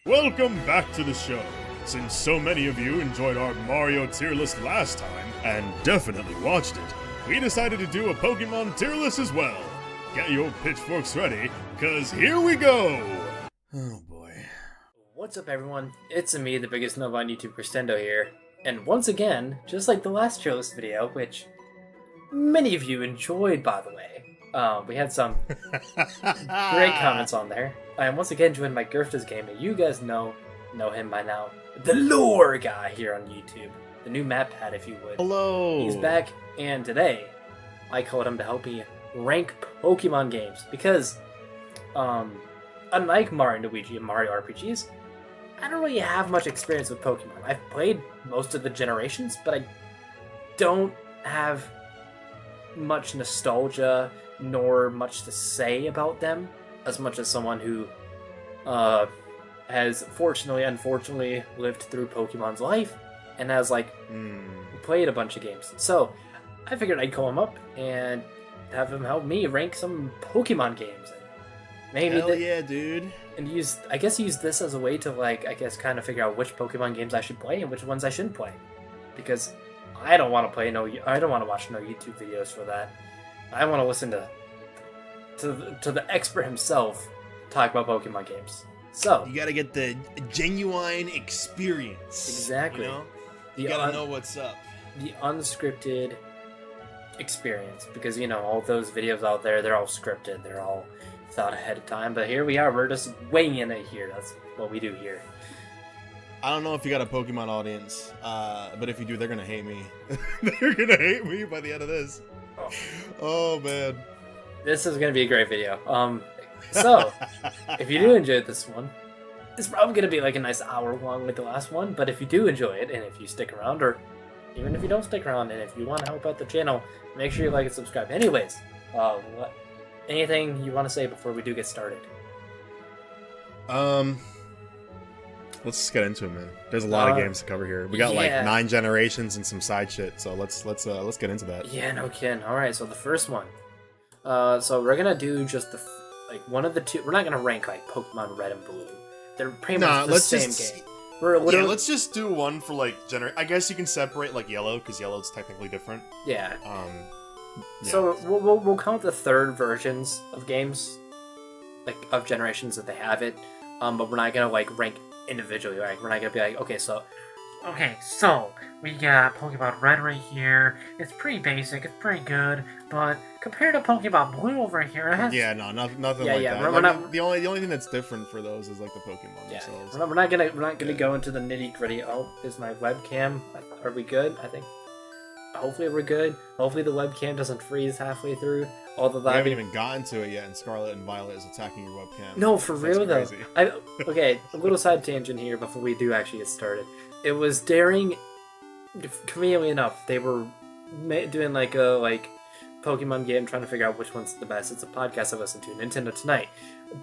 Welcome back to the show. Since so many of you enjoyed our Mario tier list last time, and definitely watched it, we decided to do a Pokemon tier list as well. Get your pitchforks ready, cause here we go! Oh boy. What's up everyone, it's me, the biggest noob on YouTube, Crescendo here, and once again, just like the last tier list video, which many of you enjoyed by the way, we had some great comments on there. I am once again joined by Gerfdas Gaming. You guys know him by now. The lore guy here on YouTube. The new map pad, if you would. Hello! He's back, and today, I called him to help me rank Pokemon games. Because, unlike Mario and Luigi and Mario RPGs, I don't really have much experience with Pokemon. I've played most of the generations, but I don't have much nostalgia nor much to say about them as much as someone who has unfortunately lived through Pokemon's life and has played a bunch of games. So I figured I'd call him up and have him help me rank some Pokemon games. Maybe Hell yeah, dude. And use this as a way to kind of figure out which Pokemon games I should play and which ones I shouldn't play. Because I don't want to watch no YouTube videos for that. I want to listen to the expert himself talk about Pokemon games. So you gotta get the genuine experience. Exactly. You know? You gotta know what's up. The unscripted experience. Because, all those videos out there, they're all scripted. They're all thought ahead of time. But here we are. We're just weighing in it here. That's what we do here. I don't know if you got a Pokemon audience, but if you do, they're gonna hate me. They're gonna hate me by the end of this. Oh man. This is going to be a great video. So, if you do enjoy this one, it's probably going to be like a nice hour long like the last one, but if you do enjoy it, and if you stick around, or even if you don't stick around, and if you want to help out the channel, make sure you like and subscribe. Anyways, anything you want to say before we do get started? Let's just get into it, man. There's a lot of games to cover here. We got like 9 generations and some side shit, so let's get into that. Yeah, no kidding. All right, so the first one. So we're gonna do just one of the two. We're not gonna rank like Pokemon Red and Blue. They're pretty much the same game. Let's just do one for like I guess you can separate like Yellow because Yellow's technically different. Yeah. Yeah. So we'll count the third versions of games, of generations that they have it. But we're not gonna rank individually. Right? We're not gonna be like, okay, so we got Pokemon Red right here. It's pretty basic. It's pretty good, but compared to Pokemon Blue over here, it has... nothing like that. We're not... The only thing that's different for those is like the Pokemon themselves. We're not gonna go into the nitty gritty. Oh, is my webcam? Are we good? I think. Hopefully we're good. Hopefully the webcam doesn't freeze halfway through. Although that we haven't even gotten to it yet, and Scarlet and Violet is attacking your webcam. No, for real though. Okay, a little side tangent here before we do actually get started. It was during, conveniently enough, they were doing a Pokemon game, trying to figure out which one's the best. It's a podcast I listened to, Nintendo Tonight.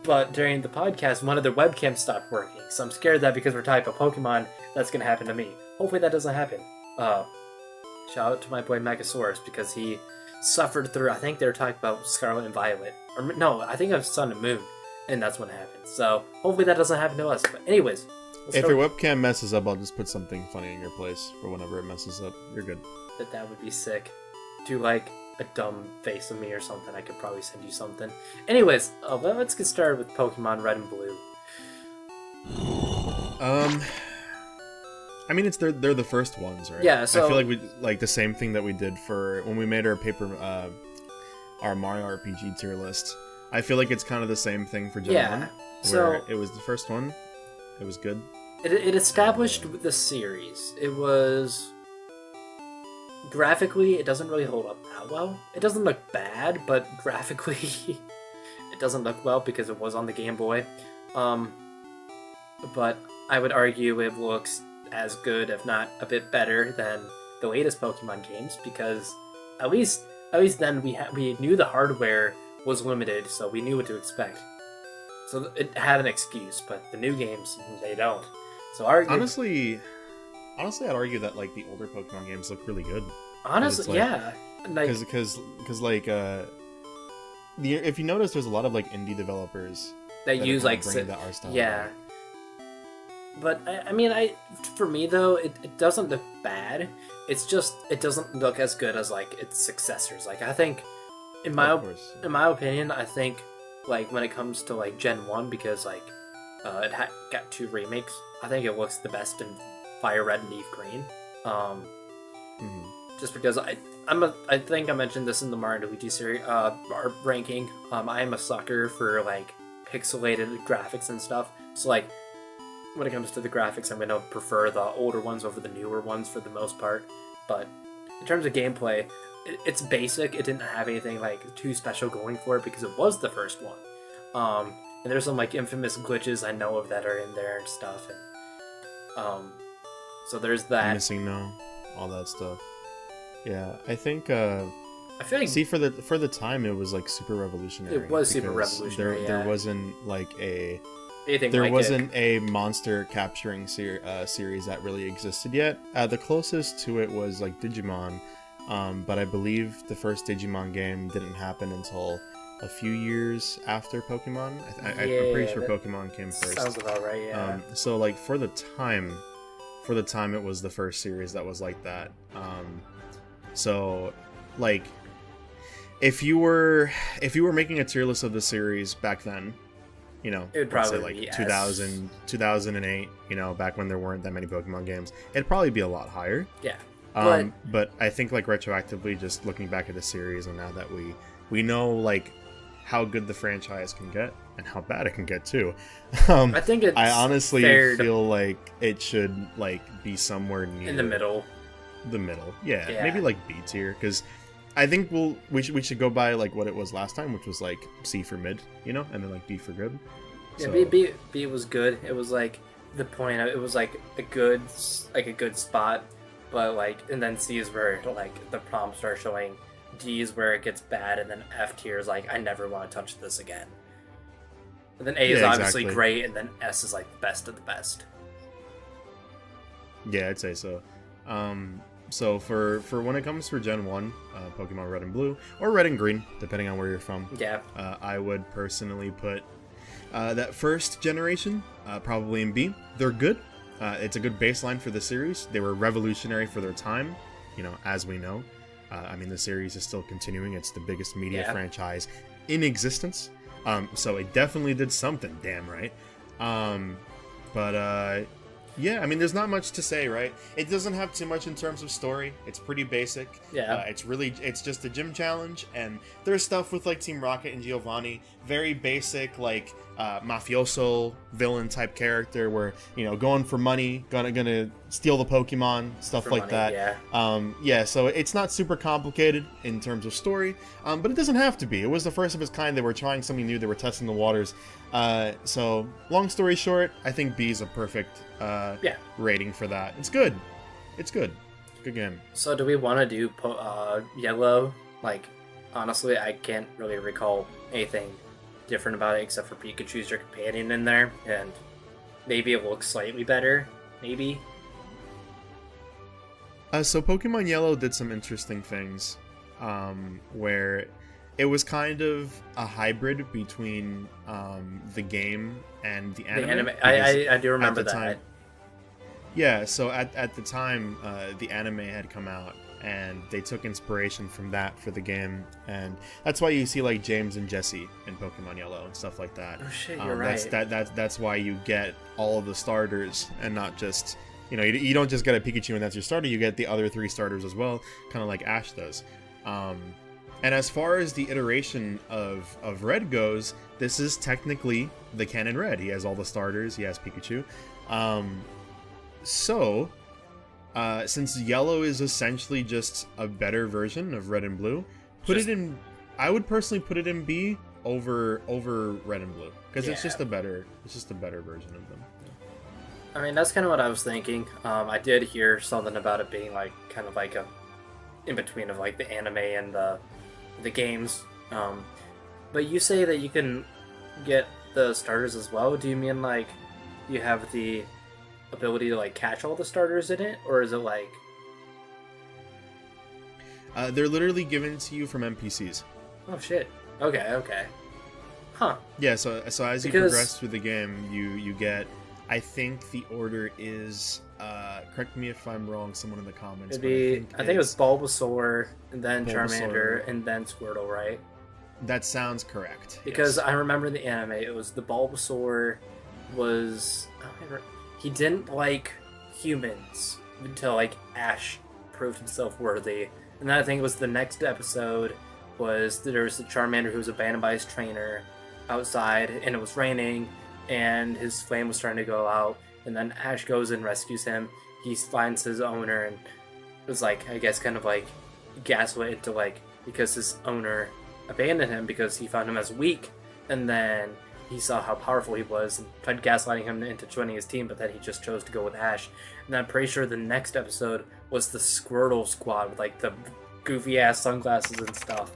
But during the podcast, one of their webcams stopped working. So I'm scared that because we're talking about Pokemon, that's going to happen to me. Hopefully that doesn't happen. Shout out to my boy Megasaurus, because he suffered through, I think they were talking about Scarlet and Violet. Or no, I think it was Sun and Moon. And that's what happened. So hopefully that doesn't happen to us. But anyways. If your webcam messes up, I'll just put something funny in your place for whenever it messes up. You're good. That would be sick. Do a dumb face of me or something. I could probably send you something. Anyways, let's get started with Pokemon Red and Blue. I mean, they're the first ones, right? Yeah. So I feel like we the same thing that we did for when we made our our Mario RPG tier list. I feel like it's kind of the same thing for Gen 1. Where it was the first one. It was good. It established the series. It was... Graphically, it doesn't really hold up that well. It doesn't look bad, but graphically, it doesn't look well because it was on the Game Boy. But I would argue it looks as good, if not a bit better, than the latest Pokemon games, because at least then we knew the hardware was limited, so we knew what to expect. So it had an excuse, but the new games, they don't. So honestly, I'd argue that the older Pokemon games look really good. Honestly, yeah. Because if you notice, there's a lot of indie developers that use bring that art style. Yeah. But I mean, for me though, it doesn't look bad. It's just it doesn't look as good as like its successors. Like I think, Of course. in my opinion, I think like when it comes to like Gen 1, because like got 2 remakes, I think it looks the best in Fire Red and Leaf Green. Just because I think I mentioned this in the Mario and Luigi series our ranking. I am a sucker for like pixelated graphics and stuff. So like when it comes to the graphics, I'm gonna prefer the older ones over the newer ones for the most part. But in terms of gameplay, it's basic. It didn't have anything like too special going for it because it was the first one. And there's some like infamous glitches I know of that are in there and stuff. And so there's that. Missing no, all that stuff. Yeah, I think. I feel like for the time it was like super revolutionary. It was super revolutionary. There wasn't like a. There wasn't a monster capturing series that really existed yet. The closest to it was like Digimon, but I believe the first Digimon game didn't happen until a few years after Pokemon. I'm pretty sure Pokemon came first. Sounds about right, yeah. So like for the time it was the first series that was like that. So like if you were making a tier list of the series back then, you know, it would probably like be 2000, 2008, you know, back when there weren't that many Pokemon games, it'd probably be a lot higher. Yeah. But I think like retroactively, just looking back at the series and now that we know like how good the franchise can get and how bad it can get too. I think I honestly feel like it should like be somewhere near in the middle. Yeah. Maybe like B tier, because I think we should go by like what it was last time, which was like C for mid, you know, and then like B for good. Yeah, so. B was good. It was like the point. It was like a good spot, but like, and then C is where like the prompts start showing. D is where it gets bad, and then F tier is like I never want to touch this again. And then A is obviously great, and then S is like the best of the best. Yeah, I'd say so. So for when it comes for Gen 1, Pokemon Red and Blue, or Red and Green, depending on where you're from, I would personally put that first generation probably in B. They're good. It's a good baseline for the series. They were revolutionary for their time, you know, as we know. I mean, the series is still continuing. It's the biggest media franchise in existence. So it definitely did something damn right. Yeah, I mean, there's not much to say, right? It doesn't have too much in terms of story. It's pretty basic. Yeah. It's just a gym challenge, and there's stuff with like Team Rocket and Giovanni. Very basic, like mafioso villain type character, where you know, going for money, gonna steal the Pokemon, stuff for like money, that. Yeah. So it's not super complicated in terms of story, but it doesn't have to be. It was the first of its kind. They were trying something new. They were testing the waters. So long story short, I think B is a perfect rating for that. It's good. Good game. So do we want to do Yellow? Like, honestly, I can't really recall anything different about it except for Pikachu's your companion in there, and maybe it looks slightly better. Maybe. So Pokemon Yellow did some interesting things, where it was kind of a hybrid between the game and the anime. I do remember that. Time, yeah, so at the time, the anime had come out, and they took inspiration from that for the game, and that's why you see like James and Jesse in Pokemon Yellow and stuff like that. Oh shit, you're right. That's why you get all of the starters and not just, you know, you don't just get a Pikachu and that's your starter. You get the other 3 starters as well, kind of like Ash does. And as far as the iteration of Red goes, this is technically the canon Red. He has all the starters. He has Pikachu. Since Yellow is essentially just a better version of Red and Blue, I would personally put it in B over Red and Blue, because it's just a better version of them. I mean, that's kind of what I was thinking. I did hear something about it being like kind of like a in between of like the anime and the games. But you say that you can get the starters as well. Do you mean like you have the ability to like catch all the starters in it, or is it like they're literally given to you from NPCs? Oh shit. Okay. Huh. Yeah, so as you progress through the game, you get I think the order is, correct me if I'm wrong, someone in the comments. It'd be, I think it was Bulbasaur, and then Bulbasaur. Charmander, and then Squirtle, right? That sounds correct. Because yes. I remember in the anime, it was the Bulbasaur he didn't like humans until like Ash proved himself worthy. And then I think it was the next episode was there was the Charmander who was abandoned by his trainer outside, and it was raining, and his flame was starting to go out, and then Ash goes and rescues him. He finds his owner, and it was like, I guess, kind of like gaslit into like, because his owner abandoned him because he found him as weak, and then he saw how powerful he was and tried gaslighting him into joining his team, but then he just chose to go with Ash. And I'm pretty sure the next episode was the Squirtle Squad with like the goofy ass sunglasses and stuff.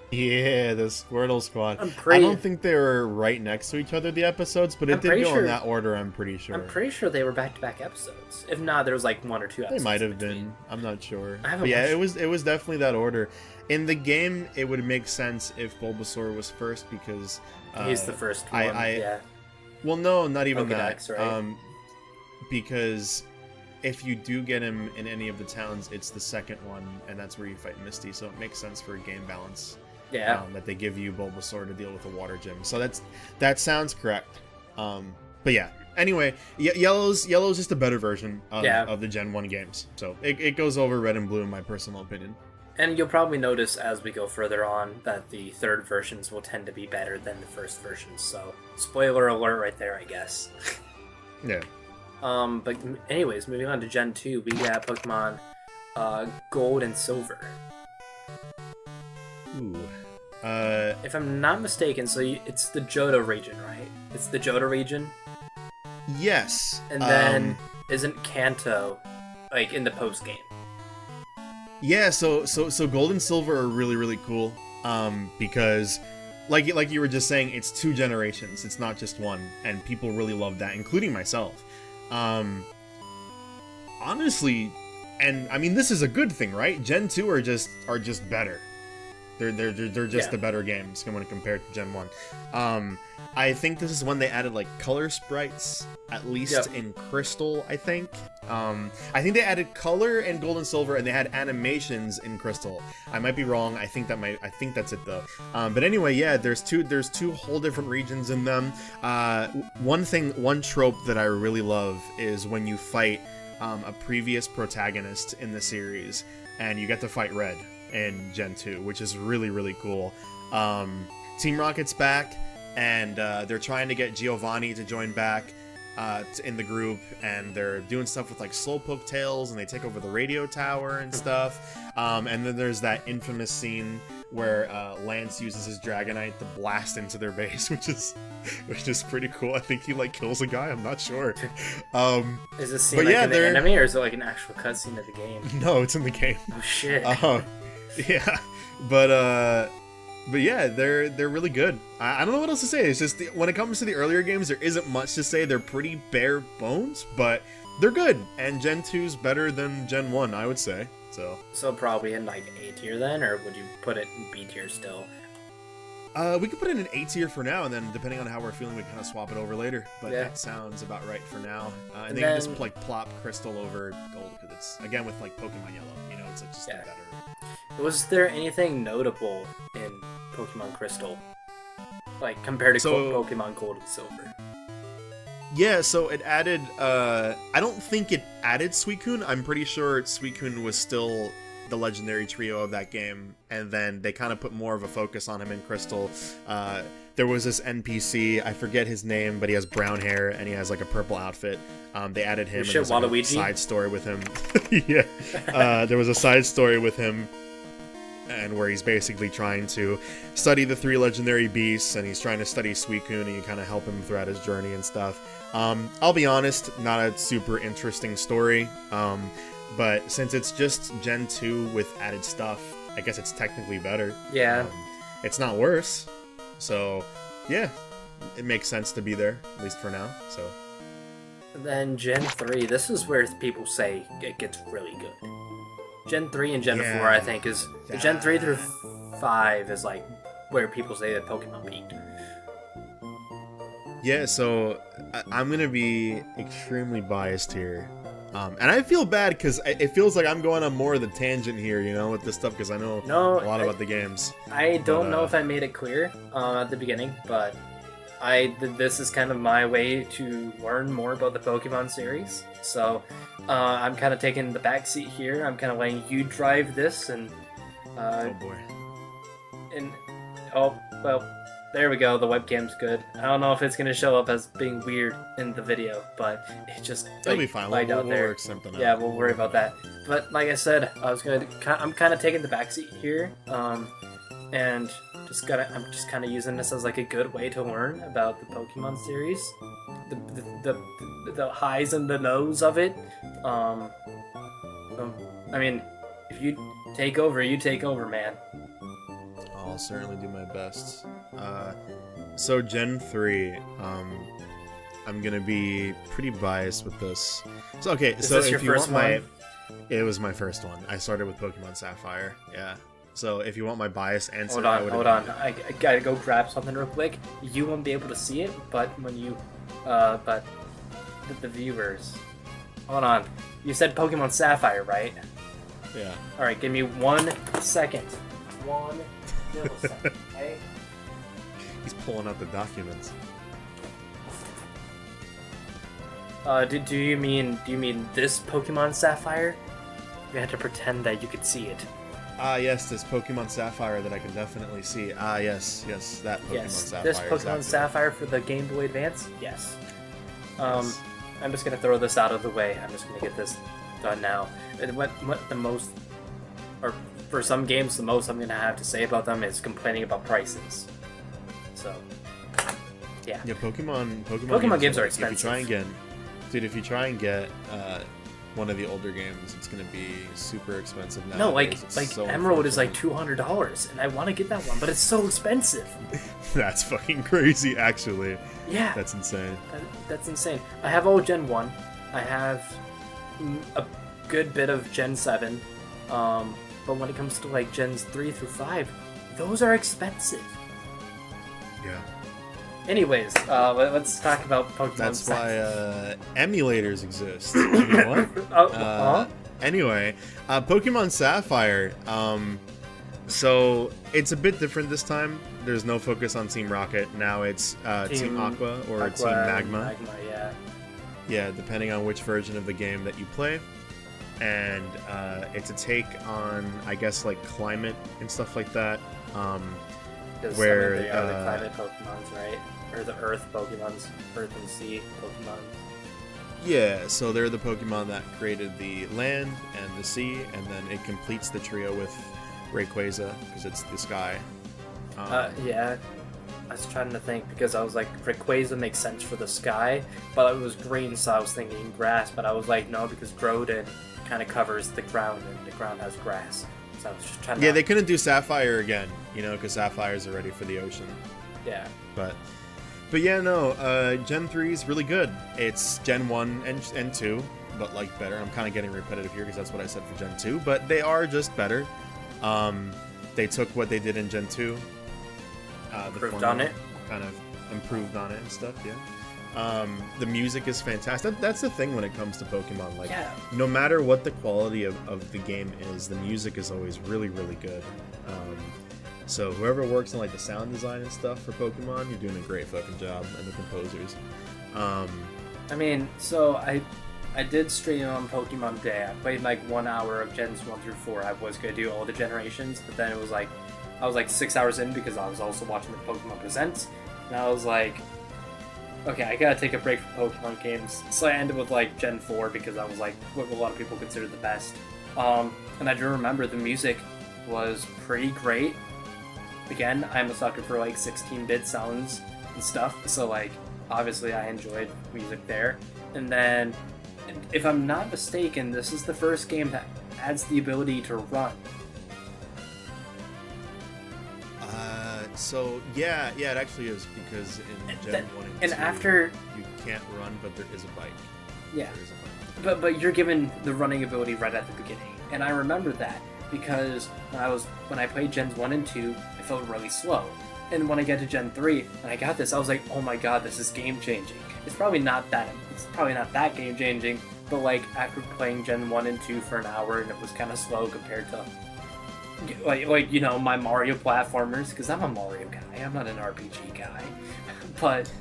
Yeah, the Squirtle Squad. I don't think they were right next to each other, the episodes, but it did go in that order, I'm pretty sure. I'm pretty sure they were back-to-back episodes. If not, there was like one or two episodes. They might have been. I'm not sure. But yeah, it was definitely that order. In the game, it would make sense if Bulbasaur was first because... he's the first one, yeah. Well, no, not even Pokedex, that. Right? Because if you do get him in any of the towns, it's the second one, and that's where you fight Misty, so it makes sense for game balance. Yeah. That they give you Bulbasaur to deal with the water gym. So that sounds correct. But yeah. Anyway, Yellow's just a better version of the Gen 1 games. So it goes over Red and Blue in my personal opinion. And you'll probably notice as we go further on that the third versions will tend to be better than the first versions. So spoiler alert right there, I guess. Yeah. But anyways, moving on to Gen 2, we got Pokemon Gold and Silver. Ooh. If I'm not mistaken, so it's the Johto region, right? It's the Johto region? Yes. And then isn't Kanto like in the post game? Yeah, so Gold and Silver are really, really cool. Because like you were just saying, it's 2 generations. It's not just one, and people really love that, including myself. Honestly, and I mean this is a good thing, right? Gen 2 are just better. They're just the better games when compared to Gen 1. I think this is when they added like color sprites, at least in Crystal, I think. I think they added color in Gold and Silver, and they had animations in Crystal. I might be wrong. I think that's it though. But anyway, yeah, there's two whole different regions in them. One trope that I really love is when you fight a previous protagonist in the series, and you get to fight Red in Gen 2, which is really, really cool. Team Rocket's back, and they're trying to get Giovanni to join back in the group, and they're doing stuff with like Slowpoke tails, and they take over the radio tower and stuff. And then there's that infamous scene where Lance uses his Dragonite to blast into their base, which is pretty cool. I think he like kills a guy. I'm not sure. Is this scene like in the anime, or is it like an actual cutscene of the game? No, it's in the game. Oh shit. Yeah, but yeah, they're really good. I don't know what else to say. It's just when it comes to the earlier games, there isn't much to say. They're pretty bare bones, but they're good. And Gen 2's better than Gen 1, I would say. So probably in like A tier then, or would you put it in B tier still? We could put it in A tier for now, and then depending on how we're feeling, we kind of swap it over later. But that sounds about right for now. And then just like plop Crystal over Gold, because it's again with like Pokemon Yellow. You know, it's like just better. Was there anything notable in Pokemon Crystal, like compared to Pokemon Gold and Silver? Yeah, so it added. I don't think it added Suicune. I'm pretty sure Suicune was still the legendary trio of that game, and then they kind of put more of a focus on him in Crystal. There was this NPC, I forget his name, but he has brown hair and he has like a purple outfit. They added him, and there's like a side story with him. Yeah, there was a side story with him, and where he's basically trying to study the 3 legendary beasts, and he's trying to study Suicune, and you kind of help him throughout his journey and stuff. I'll be honest, not a super interesting story. But since it's just Gen 2 with added stuff, I guess it's technically better. Yeah. It's not worse. So, yeah, it makes sense to be there, at least for now. So. And then Gen 3, this is where people say it gets really good. Gen 3 and Gen 4, I think, is... Gen 3 through 5 is, like, where people say that Pokemon peaked. Yeah, so I'm gonna be extremely biased here, and I feel bad because it feels like I'm going on more of the tangent here, you know, with this stuff because I know a lot about the games. I don't know if I made it clear at the beginning, but this is kind of my way to learn more about the Pokemon series. So I'm kind of taking the back seat here. I'm kind of letting you drive this, and Oh boy. and oh well. There we go, the webcam's good. I don't know if it's gonna show up as being weird in the video, but it just It'll be fine. We'll work something out. Yeah, we'll worry about that. But like I said, I'm kind of taking the backseat here, and I'm just kind of using this as like a good way to learn about the Pokemon series, the highs and the lows of it. I mean, if you take over, you take over, man. I'll certainly do my best. So Gen 3, I'm gonna be pretty biased with this. So okay, Is so this if your you first want my, one? it was my first one. I started with Pokemon Sapphire. Yeah. So if you want my biased answer, Hold on. I gotta go grab something real quick. You won't be able to see it, but when you, but the viewers. Hold on. You said Pokemon Sapphire, right? Yeah. All right, give me 1 second. 1 millisecond, okay? He's pulling out the documents. Do you mean this Pokemon Sapphire? You had to pretend that you could see it. Yes, this Pokemon Sapphire that I can definitely see. Yes, that Pokemon Yes, Sapphire. this Pokemon exactly. Sapphire for the Game Boy Advance. Yes. Yes. I'm just gonna throw this out of the way. I'm just gonna get this done now. And what the most, or for some games, the most I'm gonna have to say about them is complaining about prices. So, yeah. Yeah, Pokemon games are If you try expensive. if you try and get one of the older games, it's gonna be super expensive now. No, like so Emerald is like unfortunate. $200, and I want to get that one, but it's so expensive. That's fucking crazy, actually. Yeah. That's insane. That's insane. I have all Gen 1. I have a good bit of Gen 7. But when it comes to like Gens 3 through 5, those are expensive. Yeah. Anyways, let's talk about Pokemon. That's why emulators exist. You know what? Anyway, Pokemon Sapphire. So it's a bit different this time. There's no focus on Team Rocket. Now it's Team Aqua or Team Magma. Yeah. Yeah, depending on which version of the game that you play. And it's a take on, I guess, like climate and stuff like that. Where they are the climate Pokemons, right? Or the Earth Pokemons, Earth and Sea Pokemon. Yeah, so they're the Pokemon that created the land and the sea, and then it completes the trio with Rayquaza because it's the sky. Yeah. I was trying to think because I was like, Rayquaza makes sense for the sky, but it was green, so I was thinking grass. But I was like, no, because Groudon kind of covers the ground, and the ground has grass. So I was just trying to. Yeah, they couldn't do Sapphire again, you know, because Sapphires are ready for the ocean. Yeah. But yeah, no, Gen 3 is really good. It's Gen 1 and 2, but like better. I'm kind of getting repetitive here because that's what I said for Gen 2, but they are just better. They took what they did in Gen 2. Improved on it. Kind of improved on it and stuff, yeah. The music is fantastic. That's the thing when it comes to Pokemon. Like, Yeah. no matter what the quality of the game is, the music is always really, really good. So whoever works on like the sound design and stuff for Pokemon, you're doing a great fucking job, and the composers. I mean, so I did stream on Pokemon Day. I played like 1 hour of Gens 1 through 4. I was gonna do all the generations, but then it was like I was like 6 hours in because I was also watching the Pokemon Presents, and I was like, okay, I gotta take a break from Pokemon games. So I ended with like Gen 4 because I was like what a lot of people consider the best. And I do remember the music was pretty great. Again, I'm a sucker for like 16-bit sounds and stuff, so like obviously I enjoyed music there. And then, if I'm not mistaken, this is the first game that adds the ability to run. So yeah, it actually is because in Gen 1 and 2, after you can't run, but there is a bike. Yeah, There is a bike. but you're given the running ability right at the beginning, and I remember that because when I played Gens 1 and 2, I felt really slow, And when I get to Gen 3 and I got this, I was like, oh my god, this is game changing. It's probably not that game changing, but like after playing Gen 1 and 2 for an hour and it was kind of slow compared to like you know, my Mario platformers, because I'm a Mario guy, I'm not an RPG guy. But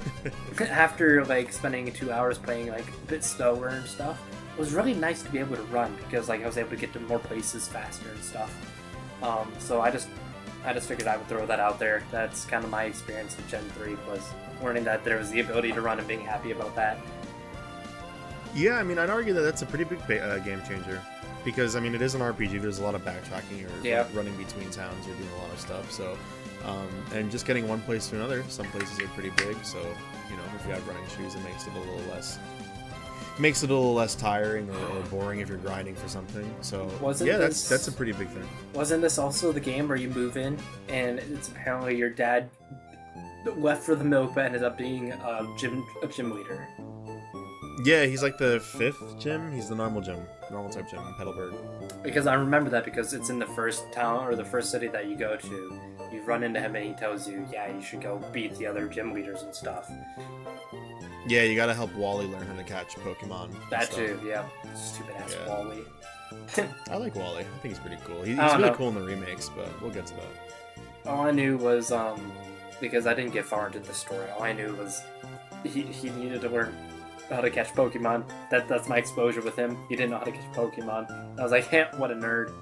after like spending 2 hours playing like a bit slower and stuff, it was really nice to be able to run because like I was able to get to more places faster and stuff. So I just figured I would throw that out there. That's kind of my experience with Gen 3, was learning that there was the ability to run and being happy about that. Yeah, I mean, I'd argue that that's a pretty big game changer. Because, I mean, it is an RPG, there's a lot of backtracking or running between towns or doing a lot of stuff, so... and just getting one place to another, some places are pretty big, so, you know, if you have running shoes, it makes it a little less tiring or boring if you're grinding for something. So that's a pretty big thing. Wasn't this also the game where you move in and it's apparently your dad left for the milk but ended up being a gym leader? Yeah, he's like the 5th gym. He's the normal type gym in Petalburg. Because I remember that because it's in the first town or the first city that you go to. You run into him and he tells you, yeah, you should go beat the other gym leaders and stuff. Yeah, you gotta help Wally learn how to catch Pokemon. That too, yeah. Stupid ass Wally. I like Wally. I think he's pretty cool. He's really cool in the remakes, but we'll get to that. All I knew was, because I didn't get far into the story, all I knew was he needed to learn how to catch Pokemon. That's my exposure with him. He didn't know how to catch Pokemon. I was like, what a nerd.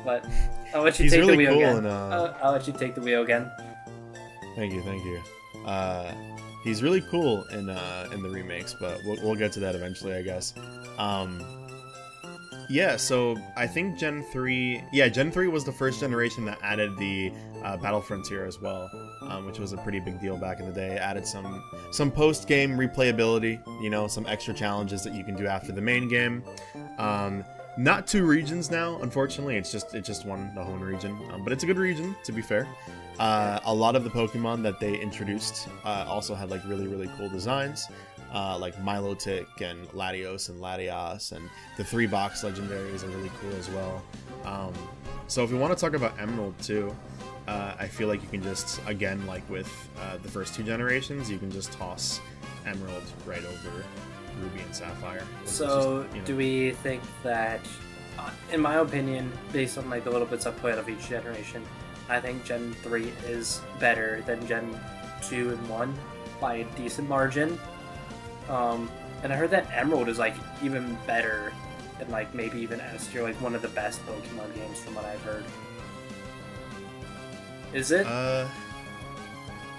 But I'll let you take the wheel again. I'll let you take the wheel again. Thank you. He's really cool in the remakes, but we'll get to that eventually, I guess. Yeah, so I think Gen 3 was the first generation that added the Battle Frontier as well, which was a pretty big deal back in the day. Added some post-game replayability, you know, some extra challenges that you can do after the main game. Not 2 regions now, unfortunately. It's just one, the home region, but it's a good region, to be fair. A lot of the Pokemon that they introduced also had like really cool designs, like Milotic and Latios and Latias, and the 3-box legendaries are really cool as well. So if we want to talk about Emerald too, I feel like you can just, again, like with the first 2 generations, you can just toss Emerald right over Ruby and Sapphire. So just, you know. Do we think that, in my opinion, based on like the little bits I've played of each generation, I think Gen 3 is better than Gen 2 and 1 by a decent margin. And I heard that Emerald is like even better and like maybe even S tier, like one of the best Pokemon games from what I've heard. Is it? I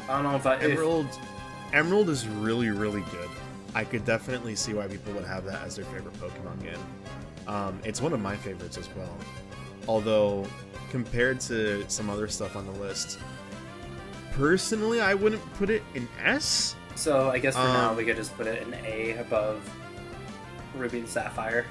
don't know if Emerald is really good. I could definitely see why people would have that as their favorite Pokemon game. It's one of my favorites as well. Although, compared to some other stuff on the list, personally, I wouldn't put it in S. So I guess for now we could just put it in A above Ruby and Sapphire.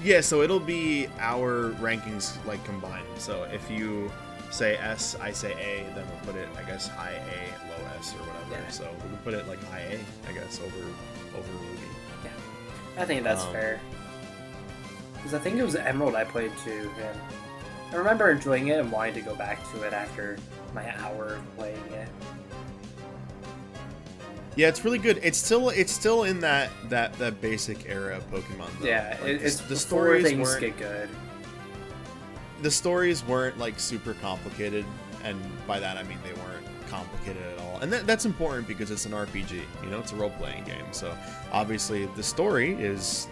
Yeah, so it'll be our rankings like combined. So if you say S, I say A, then we'll put it, I guess, high A, low S, or whatever. Yeah. So we can put it like high A, I guess, over Ruby. Yeah, I think that's fair. Because I think it was Emerald I played too, and I remember enjoying it and wanting to go back to it after my hour of playing it. Yeah, it's really good. It's still in that basic era of Pokemon, though. Yeah, like, it's the stories things get good. The stories weren't like super complicated, and by that I mean they weren't complicated at all. And that's important because it's an RPG, you know, it's a role-playing game. So obviously the story is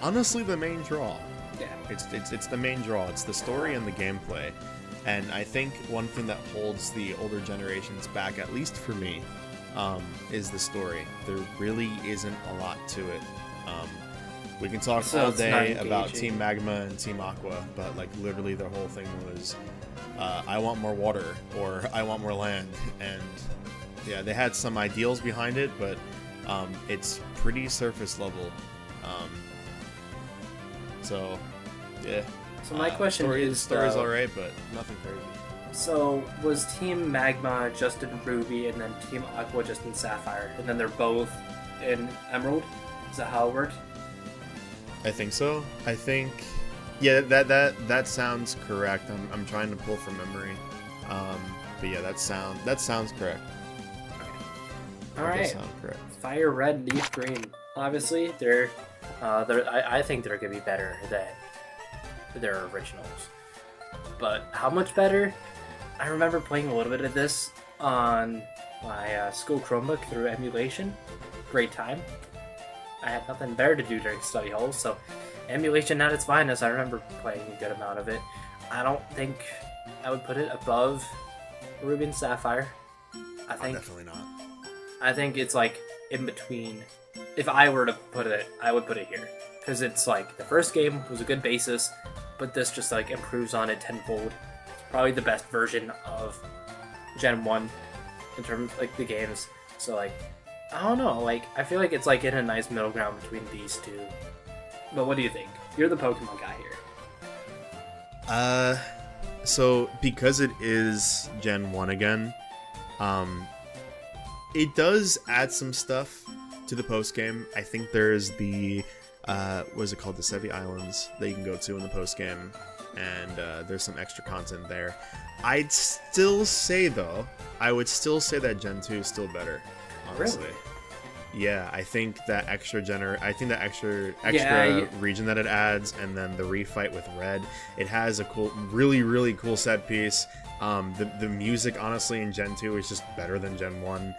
honestly the main draw. Yeah, it's the main draw. It's the story and the gameplay. And I think one thing that holds the older generations back, at least for me, is the story. There really isn't a lot to it. We can talk all day about Team Magma and Team Aqua, but like literally their whole thing was, I want more water, or I want more land. And yeah, they had some ideals behind it, but it's pretty surface level. So yeah. So my question is, story's alright, but nothing crazy. So was Team Magma just in Ruby, and then Team Aqua just in Sapphire, and then they're both in Emerald? Is that how it worked? I think so. I think, yeah, that sounds correct. I'm trying to pull from memory, But yeah, that sounds correct. All That right. does sound correct. Fire red, leaf green. Obviously, I think they're gonna be better than their originals. But how much better? I remember playing a little bit of this on my school Chromebook through emulation. Great time. I had nothing better to do during study halls, so emulation at its finest. I remember playing a good amount of it. I don't think I would put it above Ruby and Sapphire. I think Definitely not. I think it's like in between. If I were to put it, I would put it here because it's like the first game was a good basis, but this just like improves on it tenfold. Probably the best version of Gen 1 in terms of like the games. So like I don't know, like I feel like it's like in a nice middle ground between these two. But what do you think? You're the Pokemon guy here. So because it is Gen 1 again, it does add some stuff to the post game. I think there's the what is it called, the Sevi Islands that you can go to in the post game, and there's some extra content there. I would still say that Gen 2 is still better, honestly. Really? Yeah, I think that extra Yeah, region that it adds, and then the refight with Red, it has a cool, really cool set piece. The music, honestly, in Gen 2 is just better than Gen 1.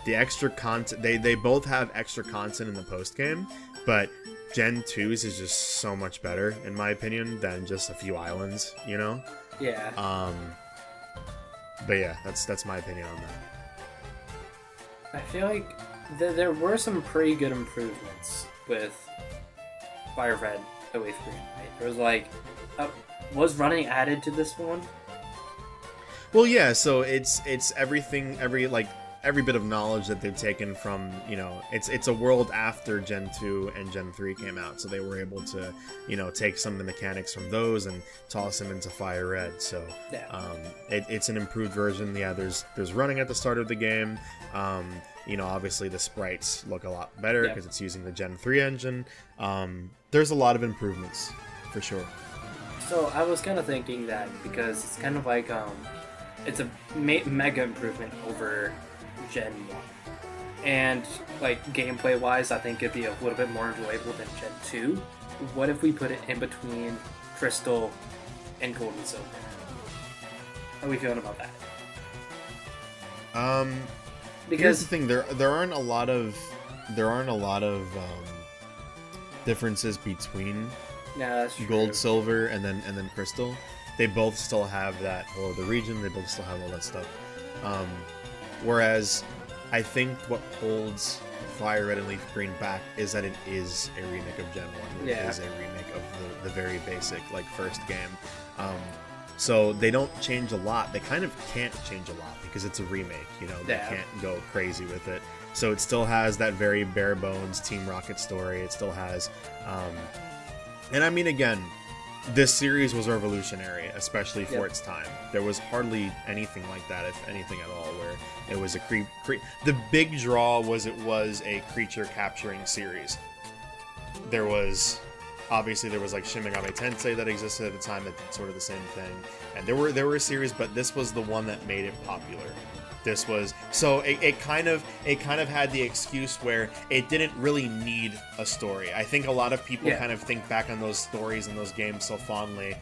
The extra content, they both have extra content in the post game, but Gen 2's is just so much better, in my opinion, than just a few islands, you know? Yeah. But yeah, that's my opinion on that. I feel like there were some pretty good improvements with Fire Red away from Green. Right? There was like, was running added to this one? Well, yeah. So it's everything, every bit of knowledge that they've taken from, it's a world after Gen 2 and Gen 3 came out, so they were able to, take some of the mechanics from those and toss them into Fire Red. So Yeah. it's an improved version. Yeah, there's running at the start of the game. Obviously the sprites look a lot better because it's using the Gen 3 engine. There's a lot of improvements for sure. So I was kind of thinking that because it's kind of like it's a mega improvement over Gen 1, and like gameplay wise, I think it'd be a little bit more enjoyable than Gen 2. What if we put it in between Crystal and Gold and Silver? How are we feeling about that? Here's the thing: there aren't a lot of differences between that's true. Gold, Silver, and then Crystal. They both still have that whole other region. They both still have all that stuff. Whereas I think what holds Fire Red and Leaf Green back is that it is a remake of Gen 1. It is a remake of the very basic first game. So they don't change a lot. They kind of can't change a lot because it's a remake. They can't go crazy with it. So it still has that very bare bones Team Rocket story. It still has, and I mean, again, this series was revolutionary, especially for its time. There was hardly anything like that, if anything at all, where it was a the big draw was it was a creature capturing series. There was like Shin Megami Tensei that existed at the time that did sort of the same thing, and there were a series, but this was the one that made it popular. This was so it kind of had the excuse where it didn't really need a story. I think a lot of people kind of think back on those stories and those games so fondly,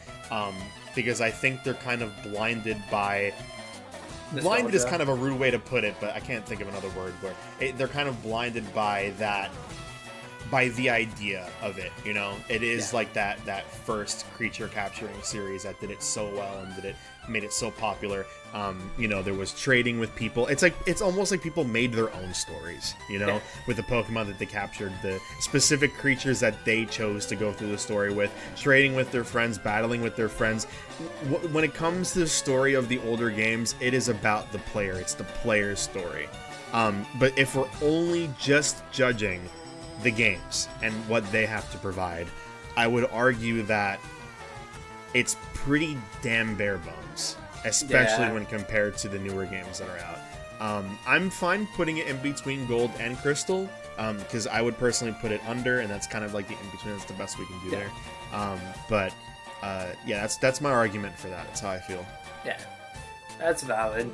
because I think they're kind of blinded by. Nostalgia. Blinded is kind of a rude way to put it, but I can't think of another word. Where they're kind of blinded by that, by the idea of it. It is like that first creature capturing series that did it so well and made it so popular. There was trading with people. It's almost like people made their own stories, with the Pokemon that they captured, the specific creatures that they chose to go through the story with, trading with their friends, battling with their friends. When it comes to the story of the older games, it is about the player. It's the player's story. But if we're only just judging the games and what they have to provide, I would argue that it's pretty damn bare bones, especially when compared to the newer games that are out. I'm fine putting it in between Gold and Crystal, because I would personally put it under, and that's kind of like the in-between. That's the best we can do there. But that's my argument for that. That's how I feel. Yeah. That's valid.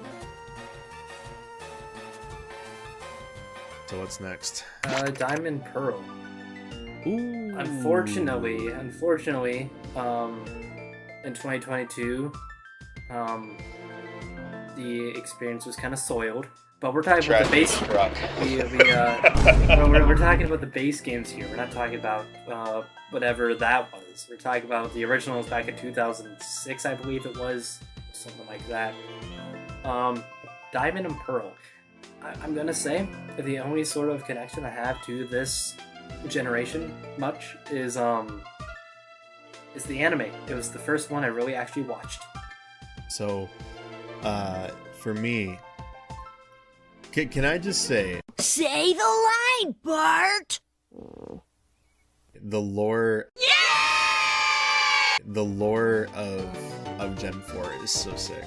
So what's next? Diamond Pearl. Ooh. Unfortunately, in 2022, the experience was kind of soiled. But we're talking about the base. We're talking about the base games here. We're not talking about whatever that was. We're talking about the originals back in 2006, I believe it was, something like that. Diamond and Pearl. I'm gonna say the only sort of connection I have to this generation much is the anime. It was the first one I really actually watched. So, for me, can I just say... Say the line, Bart! The lore... Yeah! The lore of Gen 4 is so sick.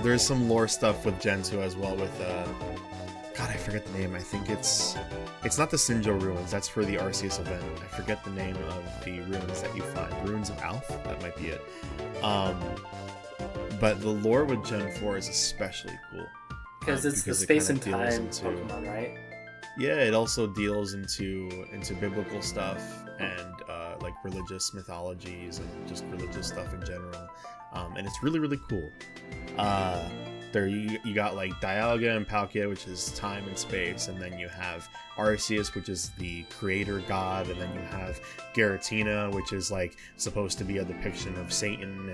There's some lore stuff with Gen 2 as well with, God, I forget the name. I think it's not the Sinjo ruins. That's for the Arceus event. I forget the name of the ruins that you find. Ruins of Alph? That might be it. But the lore with Gen 4 is especially cool. Because it's the space and time Pokemon, right? Yeah, it also deals into biblical stuff and like religious mythologies and just religious stuff in general. And it's really, really cool. There you got like Dialga and Palkia, which is time and space, and then you have Arceus, which is the creator god, and then you have Giratina, which is like supposed to be a depiction of Satan,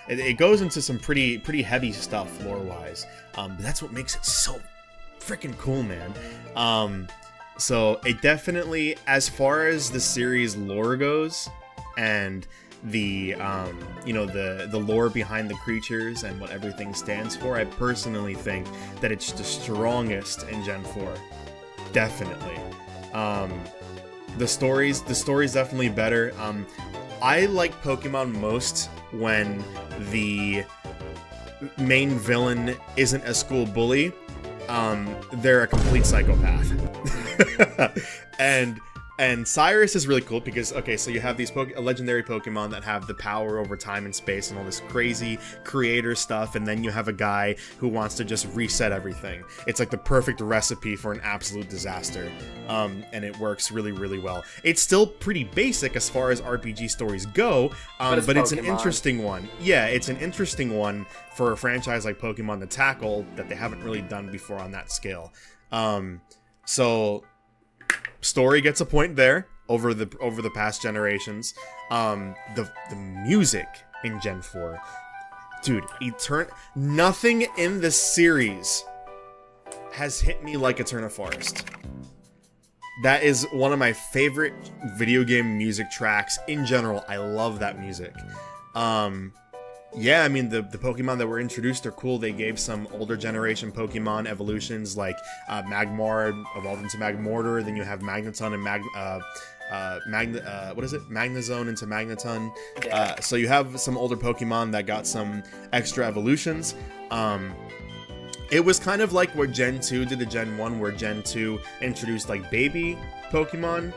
and it goes into some pretty heavy stuff lore wise. But that's what makes it so freaking cool, man. So it definitely, as far as the series lore goes, and the the lore behind the creatures and what everything stands for, I personally think that it's the strongest in Gen 4. Definitely. The story's definitely better. I like Pokemon most when the main villain isn't a school bully. They're a complete psychopath. And Cyrus is really cool because, okay, so you have these legendary Pokemon that have the power over time and space and all this crazy creator stuff, and then you have a guy who wants to just reset everything. It's like the perfect recipe for an absolute disaster, and it works really, really well. It's still pretty basic as far as RPG stories go, but it's an interesting one. Yeah, it's an interesting one for a franchise like Pokemon to tackle that they haven't really done before on that scale. So... story gets a point there over the past generations. The music in Gen 4, dude, nothing in the series has hit me like Eterna Forest. That is one of my favorite video game music tracks in general. I love that music. Yeah, I mean, the Pokemon that were introduced are cool. They gave some older generation Pokemon evolutions, like Magmar evolved into Magmortar. Then you have Magneton and Magnezone into Magneton. Yeah. So you have some older Pokemon that got some extra evolutions. It was kind of like what Gen 2 did to Gen 1, where Gen 2 introduced like baby Pokemon.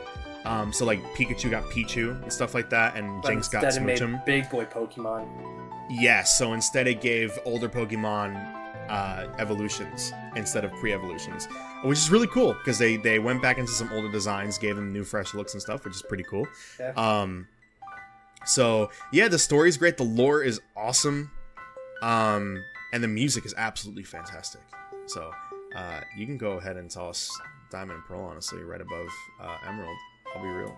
So like Pikachu got Pichu and stuff like that, and Jinx got Smoochum. Made big boy Pokemon. Yes, so instead it gave older Pokemon evolutions instead of pre-evolutions, which is really cool because they went back into some older designs, gave them new fresh looks and stuff, which is pretty cool. Yeah. So yeah, the story's great, the lore is awesome, and the music is absolutely fantastic. So you can go ahead and toss Diamond and Pearl, honestly, right above Emerald. I'll be real.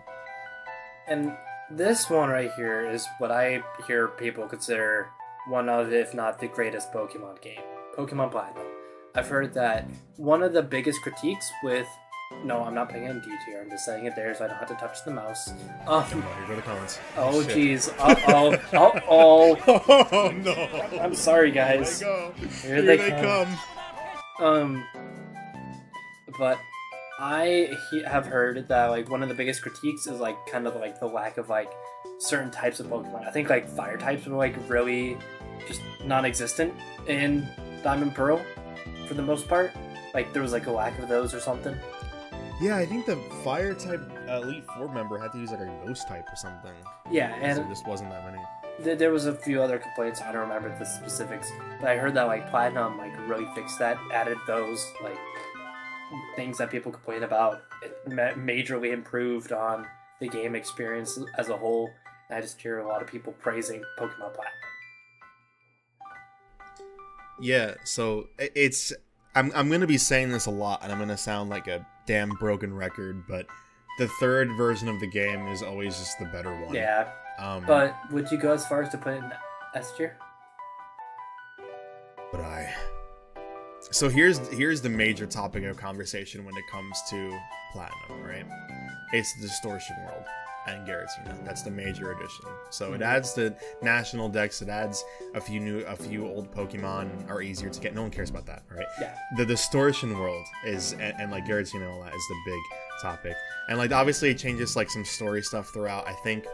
And this one right here is what I hear people consider one of, if not the greatest Pokemon game. Pokemon Platinum. I've heard that one of the biggest critiques with... No, I'm not putting it in D tier. I'm just saying it there so I don't have to touch the mouse. Here go the comments. Oh, jeez. Uh-oh. Uh-oh. Oh, no. I'm sorry, guys. Here they come. But I have heard that like one of the biggest critiques is like kind of like the lack of like certain types of Pokemon. I think like fire types were like really just non-existent in Diamond Pearl for the most part. Like there was like a lack of those or something. Yeah, I think the fire type Elite Four member had to use like a ghost type or something. Yeah, and so there just wasn't that many. There was a few other complaints. I don't remember the specifics, but I heard that like Platinum like really fixed that, added those like things that people complain about. It majorly improved on the game experience as a whole. And I just hear a lot of people praising Pokemon Platinum. Yeah, so it's I'm gonna be saying this a lot, and I'm gonna sound like a damn broken record, but the third version of the game is always just the better one. Yeah. But would you go as far as to put it in S tier? But So here's the major topic of conversation when it comes to Platinum, right? It's the Distortion World and Giratina. That's the major addition. So it adds the national decks. It adds a few old Pokemon are easier to get. No one cares about that, right? Yeah. The Distortion World is and like Giratina and all that is the big topic. And like obviously it changes like some story stuff throughout. I think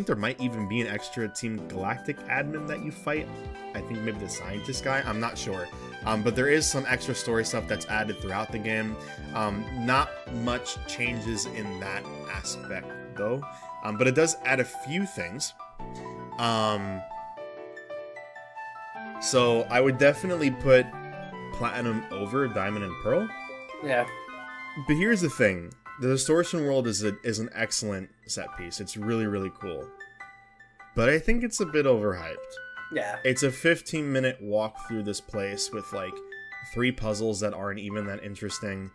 there might even be an extra Team Galactic admin that you fight. I think maybe the scientist guy. I'm not sure. But there is some extra story stuff that's added throughout the game. Not much changes in that aspect though. But it does add a few things. So I would definitely put Platinum over Diamond and Pearl. Yeah. But here's the thing. The Distortion World is an excellent set piece. It's really, really cool. But I think it's a bit overhyped. Yeah. It's a 15-minute walk through this place with like 3 puzzles that aren't even that interesting.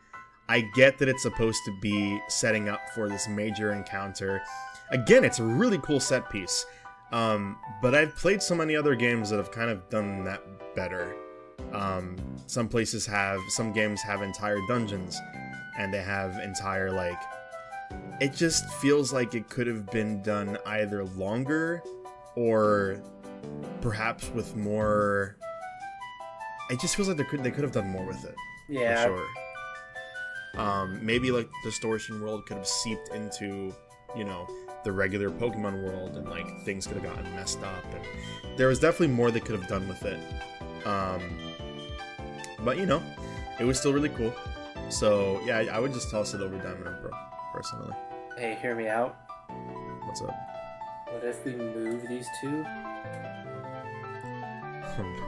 I get that it's supposed to be setting up for this major encounter. Again, it's a really cool set piece. But I've played so many other games that have kind of done that better. Some games have entire dungeons. And they have entire, like... It just feels like it could have been done either longer or perhaps with more... It just feels like they could have done more with it. Yeah. For sure. Maybe, like, the Distortion World could have seeped into, you know, the regular Pokemon world and, like, things could have gotten messed up. And there was definitely more they could have done with it. But, you know, it was still really cool. So, yeah, I would just toss it over Diamond and Pearl, personally. Hey, hear me out. What's up? What if we move these two? Oh, no.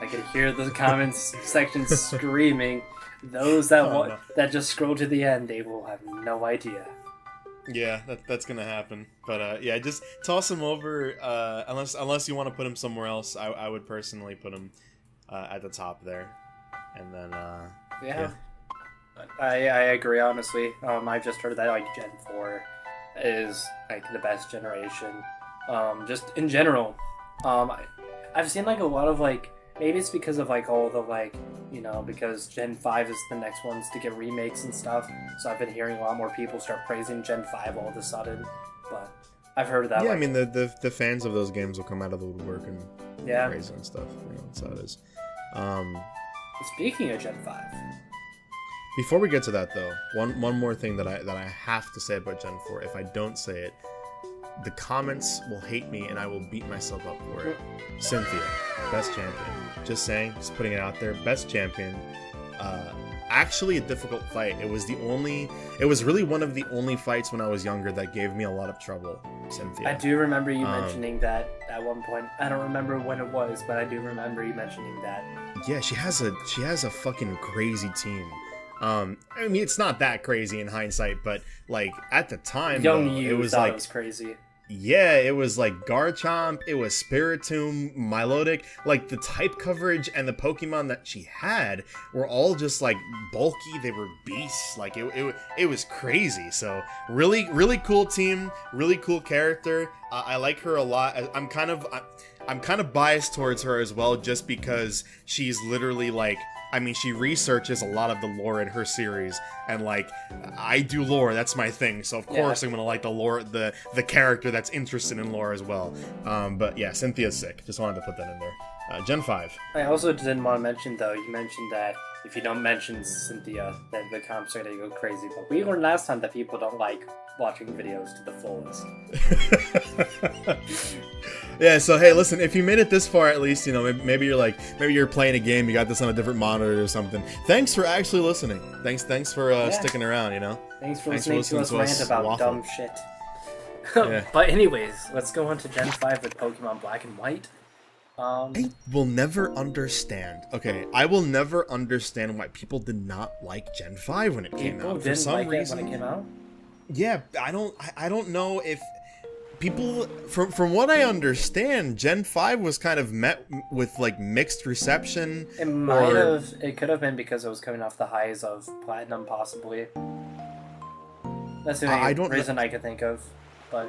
I could hear the comments section screaming. Those that that just scroll to the end, they will have no idea. Yeah, that's gonna happen. But yeah, just toss him over. Unless you want to put him somewhere else, I would personally put him at the top there, and then yeah. I agree, honestly. I just heard that like Gen 4 is like the best generation. Just in general. I've seen like a lot of like, maybe it's because of like all the like, you know, because Gen 5 is the next ones to get remakes and stuff. So I've been hearing a lot more people start praising Gen 5 all of a sudden. But I've heard that. Yeah, like, I mean the fans of those games will come out of the woodwork and praise and stuff. You know, that's how it is. Speaking of Gen 5. Before we get to that, though, one more thing that I have to say about Gen 4. If I don't say it, the comments will hate me and I will beat myself up for it. Cynthia, best champion. Just saying, just putting it out there. Best champion. Actually a difficult fight. It was really one of the only fights when I was younger that gave me a lot of trouble, Cynthia. I do remember you mentioning that at one point. I don't remember when it was, but I do remember you mentioning that. Yeah, she has a fucking crazy team. I mean, it's not that crazy in hindsight, but like at the time, it was crazy. Yeah, it was like Garchomp, it was Spiritomb, Milotic, like the type coverage and the Pokemon that she had were all just like bulky, they were beasts, like it was crazy. So really, really cool team, really cool character. I like her a lot. I'm kind of biased towards her as well, just because she's literally like, I mean, she researches a lot of the lore in her series, and like, I do lore, that's my thing, so of course I'm gonna like the lore, the character that's interested in lore as well. But yeah, Cynthia's sick, just wanted to put that in there. Gen 5. I also didn't want to mention, though, you mentioned that if you don't mention Cynthia, then the comments are gonna go crazy, but we learned last time that people don't like watching videos to the fullest. Yeah, so hey, listen, if you made it this far, at least, you know, maybe you're playing a game, you got this on a different monitor or something. Thanks for actually listening. Thanks for sticking around, you know. Thanks for listening to us rant about waffle. dumb shit. Yeah. But anyways, let's go on to Gen 5 with Pokemon Black and White. I will never understand. Okay, I will never understand why people did not like Gen 5 when it came People out. For didn't some like reason, it when it came out? yeah, I don't know if people from what I understand, Gen 5 was kind of met with like mixed reception. It could have been because it was coming off the highs of Platinum, possibly. That's the only reason I could think of. But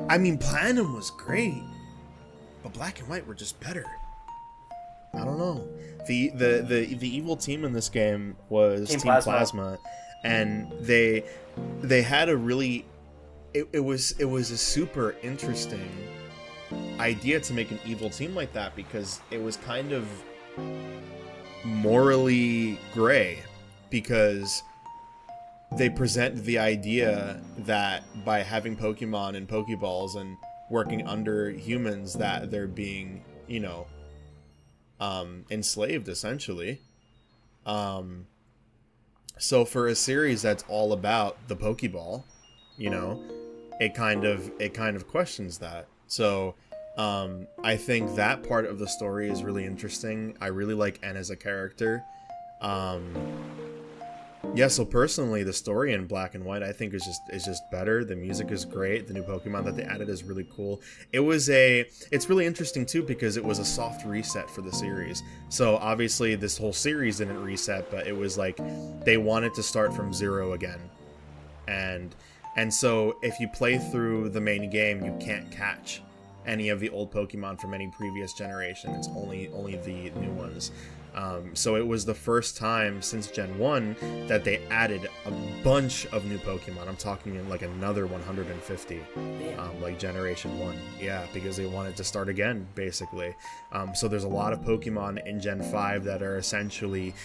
I mean, Platinum was great, but Black and White were just better. I don't know. The evil team in this game was Team Plasma, and they had a really it was a super interesting idea to make an evil team like that, because it was kind of morally gray, because they present the idea that by having Pokemon and Pokeballs and working under humans, that they're being, enslaved, essentially. So for a series that's all about the Pokeball, it kind of questions that. So I think that part of the story is really interesting. I really like N as a character. Yeah, so personally, the story in Black and White I think is just better. The music is great. The new Pokemon that they added is really cool. It's really interesting too, because it was a soft reset for the series. So obviously this whole series didn't reset, but it was like they wanted to start from zero again. And so if you play through the main game, you can't catch any of the old Pokemon from any previous generation. It's only the new ones. So it was the first time since Gen 1 that they added a bunch of new Pokemon. I'm talking in like another 150, like Generation 1. Yeah, because they wanted to start again, basically. So there's a lot of Pokemon in Gen 5 that are essentially,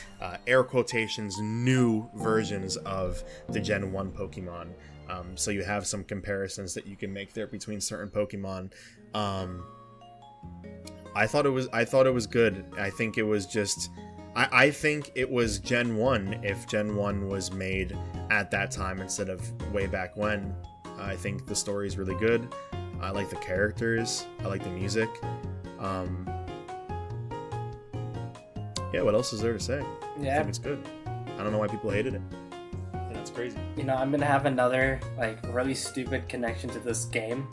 air quotations, new versions of the Gen 1 Pokemon. So you have some comparisons that you can make there between certain Pokemon. I thought it was good. I think it was just I think it was Gen 1 if Gen 1 was made at that time instead of way back when. I think the story is really good. I like the characters. I like the music. Yeah, what else is there to say? Yeah. I think it's good. I don't know why people hated it. And that's crazy. I'm gonna have another really stupid connection to this game.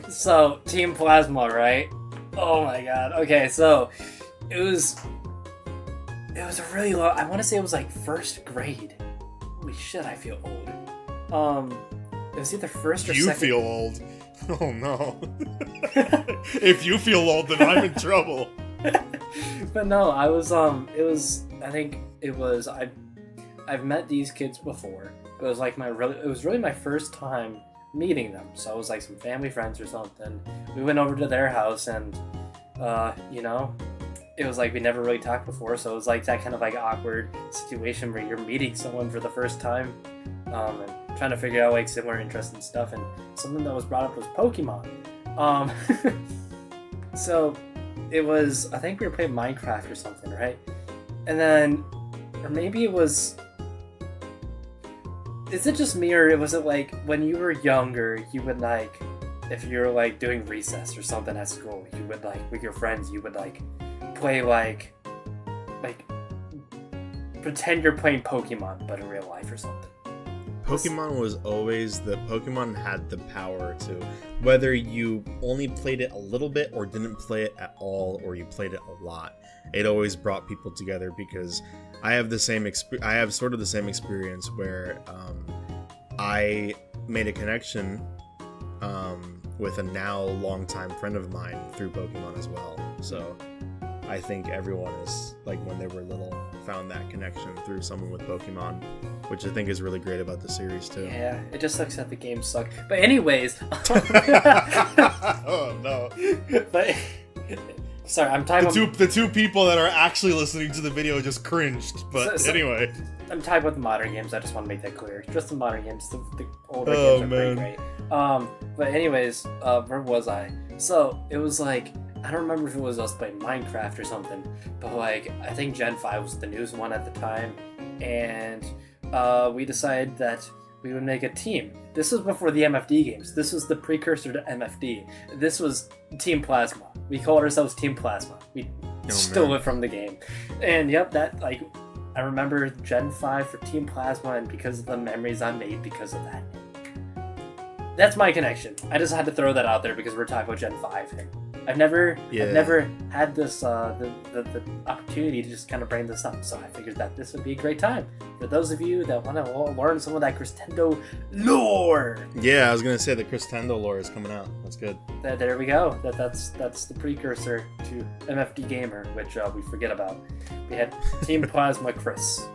So, Team Plasma, right? Oh my god. Okay, so it was a really low. I want to say it was like first grade. Holy shit, I feel old. It was either first or second. You feel old. Oh no. If you feel old, then I'm in trouble. But no, I've met these kids before. It was like it was really my first time meeting them. So it was like some family friends or something. We went over to their house, and it was like we never really talked before, so it was like that kind of like awkward situation where you're meeting someone for the first time, and trying to figure out like similar interests and stuff. And something that was brought up was Pokemon. So it was, I think we were playing Minecraft or something, right? And then, or maybe it was, is it just me, or was it like when you were younger, you would like, if you're like doing recess or something at school, you would like with your friends, you would like play like pretend you're playing Pokemon but in real life or something. Pokemon had the power to, whether you only played it a little bit or didn't play it at all, or you played it a lot, it always brought people together, because I have sort of the same experience where I made a connection with a now longtime friend of mine through Pokemon as well. So I think everyone is, like, when they were little, found that connection through someone with Pokemon, which I think is really great about the series too. Yeah, it just sucks that the games suck. But anyways, oh no. But sorry, I'm talking the two people that are actually listening to the video just cringed. But anyway, I'm talking about the modern games. I just want to make that clear. Just the modern games. The older games are pretty great. But anyways, where was I? So it was like, I don't remember if it was us playing Minecraft or something, but like I think Gen 5 was the newest one at the time, and we decided that we would make a team. This was before the MFD games. This was the precursor to MFD. This was Team Plasma. We called ourselves Team Plasma. We stole it from the game. And yep, that, like, I remember Gen 5 for Team Plasma, and because of the memories I made because of that. That's my connection. I just had to throw that out there because we're talking about Gen 5. And I've never had this the opportunity to just kind of bring this up, so I figured that this would be a great time for those of you that want to learn some of that Cristendo lore. Yeah, I was gonna say the Cristendo lore is coming out. That's good. There we go. That's the precursor to MFD Gamer, which we forget about. We had Team Plasma Chris.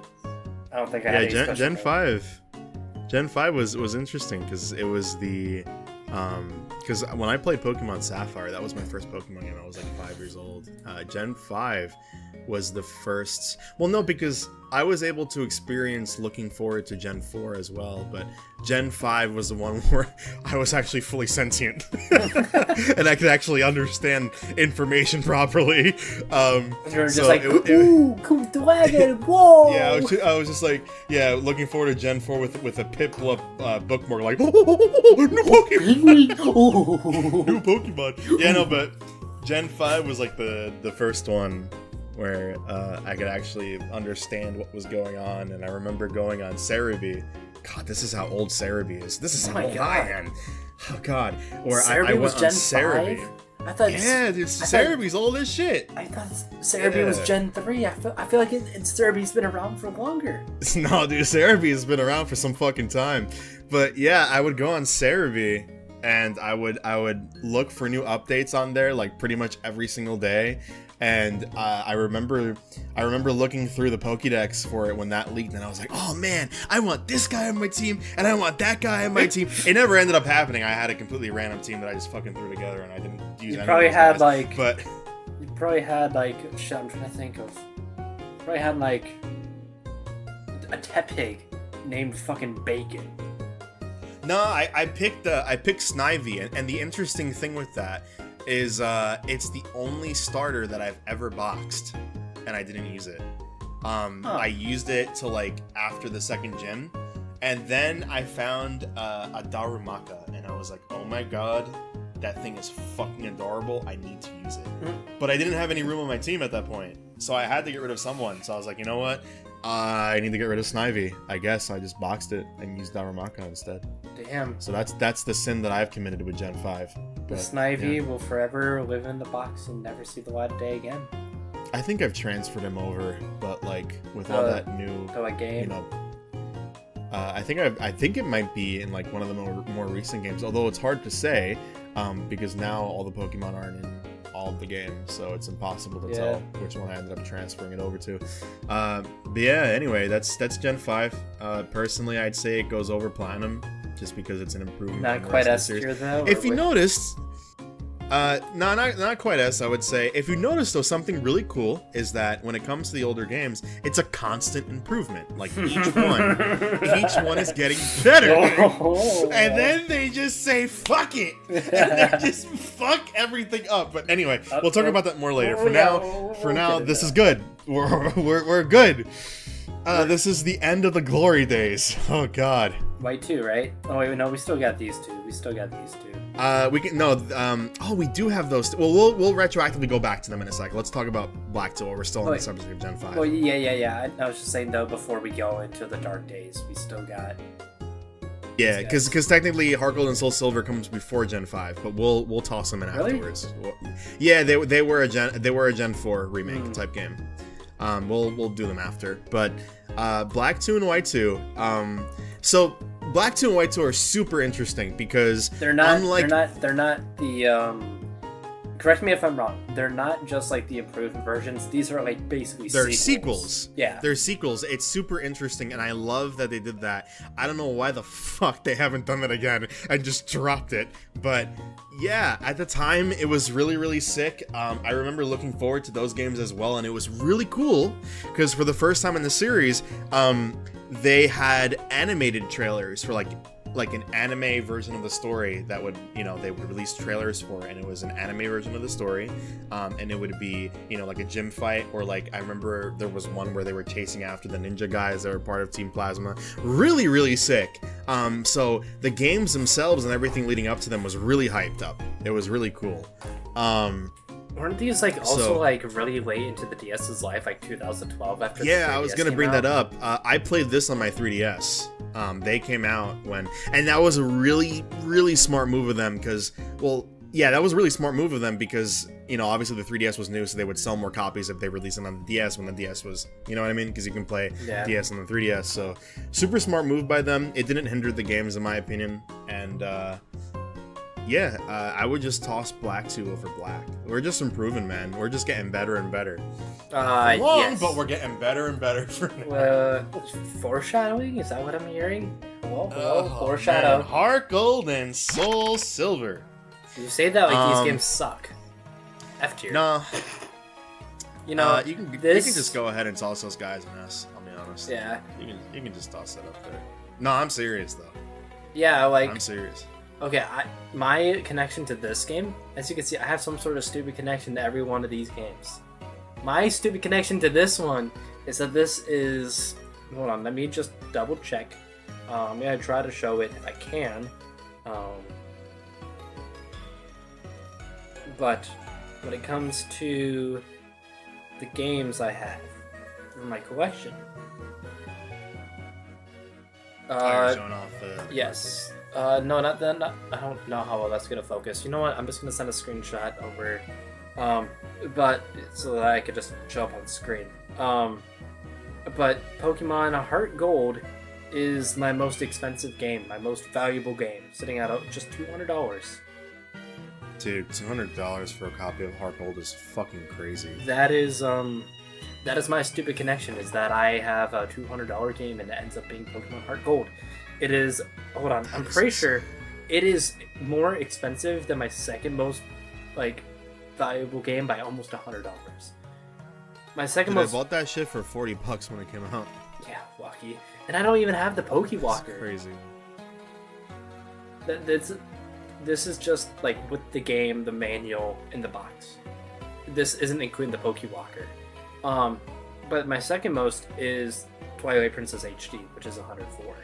I don't think I had any special Gen name. 5. Gen 5 was interesting because it was the because when I played Pokemon Sapphire, that was my first Pokemon game. I was like 5 years old. Gen 5 was the first. Well, no, because I was able to experience looking forward to Gen 4 as well, but Gen 5 was the one where I was actually fully sentient and I could actually understand information properly. You're just like, ooh, cool dragon, whoa! Yeah, I was just like, yeah, looking forward to Gen 4 with a Piplup bookmark, like, new Pokemon! New Pokemon! Yeah, no, but Gen 5 was like the first one where I could actually understand what was going on, and I remember going on Cerebi. God, this is how old Cerebi is. This is how old I am. Oh God, or I was went Gen on Cerebi. 5? I thought Cerebi's old as shit. I thought Cerebi was Gen 3. I feel like Cerebi's been around for longer. No, dude, Cerebi has been around for some fucking time. But yeah, I would go on Cerebi and I would look for new updates on there like pretty much every single day. And I remember looking through the Pokédex for it when that leaked, and I was like, oh man, I want this guy on my team, and I want that guy on my team. It never ended up happening. I had a completely random team that I just fucking threw together, and I didn't use any of those guys. You probably had like, shit, I'm trying to think of. You probably had like a Tepig named fucking Bacon. No, I picked Snivy, and the interesting thing with that is it's the only starter that I've ever boxed, and I didn't use it. I used it to like after the second gym, and then I found a Darumaka, and I was like, oh my god, that thing is fucking adorable. I need to use it. But I didn't have any room on my team at that point, so I had to get rid of someone. So I was like, you know what? I need to get rid of Snivy. I guess I just boxed it and used Darumaka instead. Damn. So that's the sin that I've committed with Gen 5. The Snivy will forever live in the box and never see the light of day again. I think I've transferred him over, but like with all that new, game. You know, I think it might be in like one of the more recent games. Although it's hard to say, because now all the Pokemon aren't in all of the games, so it's impossible to tell which one I ended up transferring it over to. But yeah, anyway, that's Gen 5. Personally, I'd say it goes over Platinum, just because it's an improvement. Not quite S tier though. If you noticed, no, not quite S, I would say. If you notice though, something really cool is that when it comes to the older games, it's a constant improvement. Like each one is getting better. And then they just say fuck it, and they just fuck everything up. But anyway, we'll talk about that more later. For now, this is good. We're good. This is the end of the glory days. Oh God. White 2, right? Oh wait, no, we still got these two. We can we do have those. Well, we'll retroactively go back to them in a second. Let's talk about Black 2 while we're still on the subject of Gen 5. Well, yeah. I was just saying though, before we go into the dark days, we still got. Yeah, because technically Heart Gold and Soul Silver comes before Gen 5, but we'll toss them in afterwards. Yeah, they were a Gen 4 remake type game. We'll do them after, but Black 2 and White 2. So Black 2 and White 2 are super interesting because they're not the correct me if I'm wrong. They're not just like the improved versions. These are like basically sequels. Yeah. They're sequels. It's super interesting, and I love that they did that. I don't know why the fuck they haven't done that again and just dropped it. But yeah, at the time, it was really, really sick. I remember looking forward to those games as well, and it was really cool because for the first time in the series, they had animated trailers for like like an anime version of the story that would, they would release trailers for, and it was an anime version of the story, and it would be, like a gym fight, or like I remember there was one where they were chasing after the ninja guys that were part of Team Plasma. Really, really sick. So the games themselves and everything leading up to them was really hyped up. It was really cool. Weren't these like also like really late into the DS's life, like 2012 after? Yeah, I was gonna bring out? that up. I played this on my 3DS. They came out and that was a really, really smart move of them because, that was a really smart move of them because, obviously the 3DS was new, so they would sell more copies if they released it on the DS when the DS was, you know what I mean? Because you can play DS on the 3DS. So super smart move by them. It didn't hinder the games, in my opinion, and I would just toss Black 2 over Black. We're just improving, man. We're just getting better and better. Yes. But we're getting better and better for now. Foreshadowing? Is that what I'm hearing? Hello, foreshadow. Man. Heart Gold and Soul Silver. You say that like these games suck. F tier. No. You know, you can just go ahead and toss those guys an S. I'll be honest. Yeah. You can just toss that up there. No, I'm serious though. Yeah, like I'm serious. Okay, my connection to this game, as you can see, I have some sort of stupid connection to every one of these games. My stupid connection to this one is that this is... Hold on, let me just double check. I'm going to try to show it if I can. But when it comes to the games I have in my collection... You're showing off the... Yes. No, not that. I don't know how well that's gonna focus. You know what? I'm just gonna send a screenshot over, but so that I could just show up on the screen. But Pokemon Heart Gold is my most expensive game, my most valuable game, sitting at just $200. Dude, $200 for a copy of Heart Gold is fucking crazy. That is my stupid connection. Is that I have a $200 game and it ends up being Pokemon Heart Gold. It is. Hold on. I'm pretty sure it is more expensive than my second most valuable game by almost $100. My second most. I bought that shit for $40 when it came out. Yeah, lucky. And I don't even have the Pokewalker. That's crazy. This is just like with the game, the manual in the box. This isn't including the Pokewalker. But my second most is Twilight Princess HD, which is $104.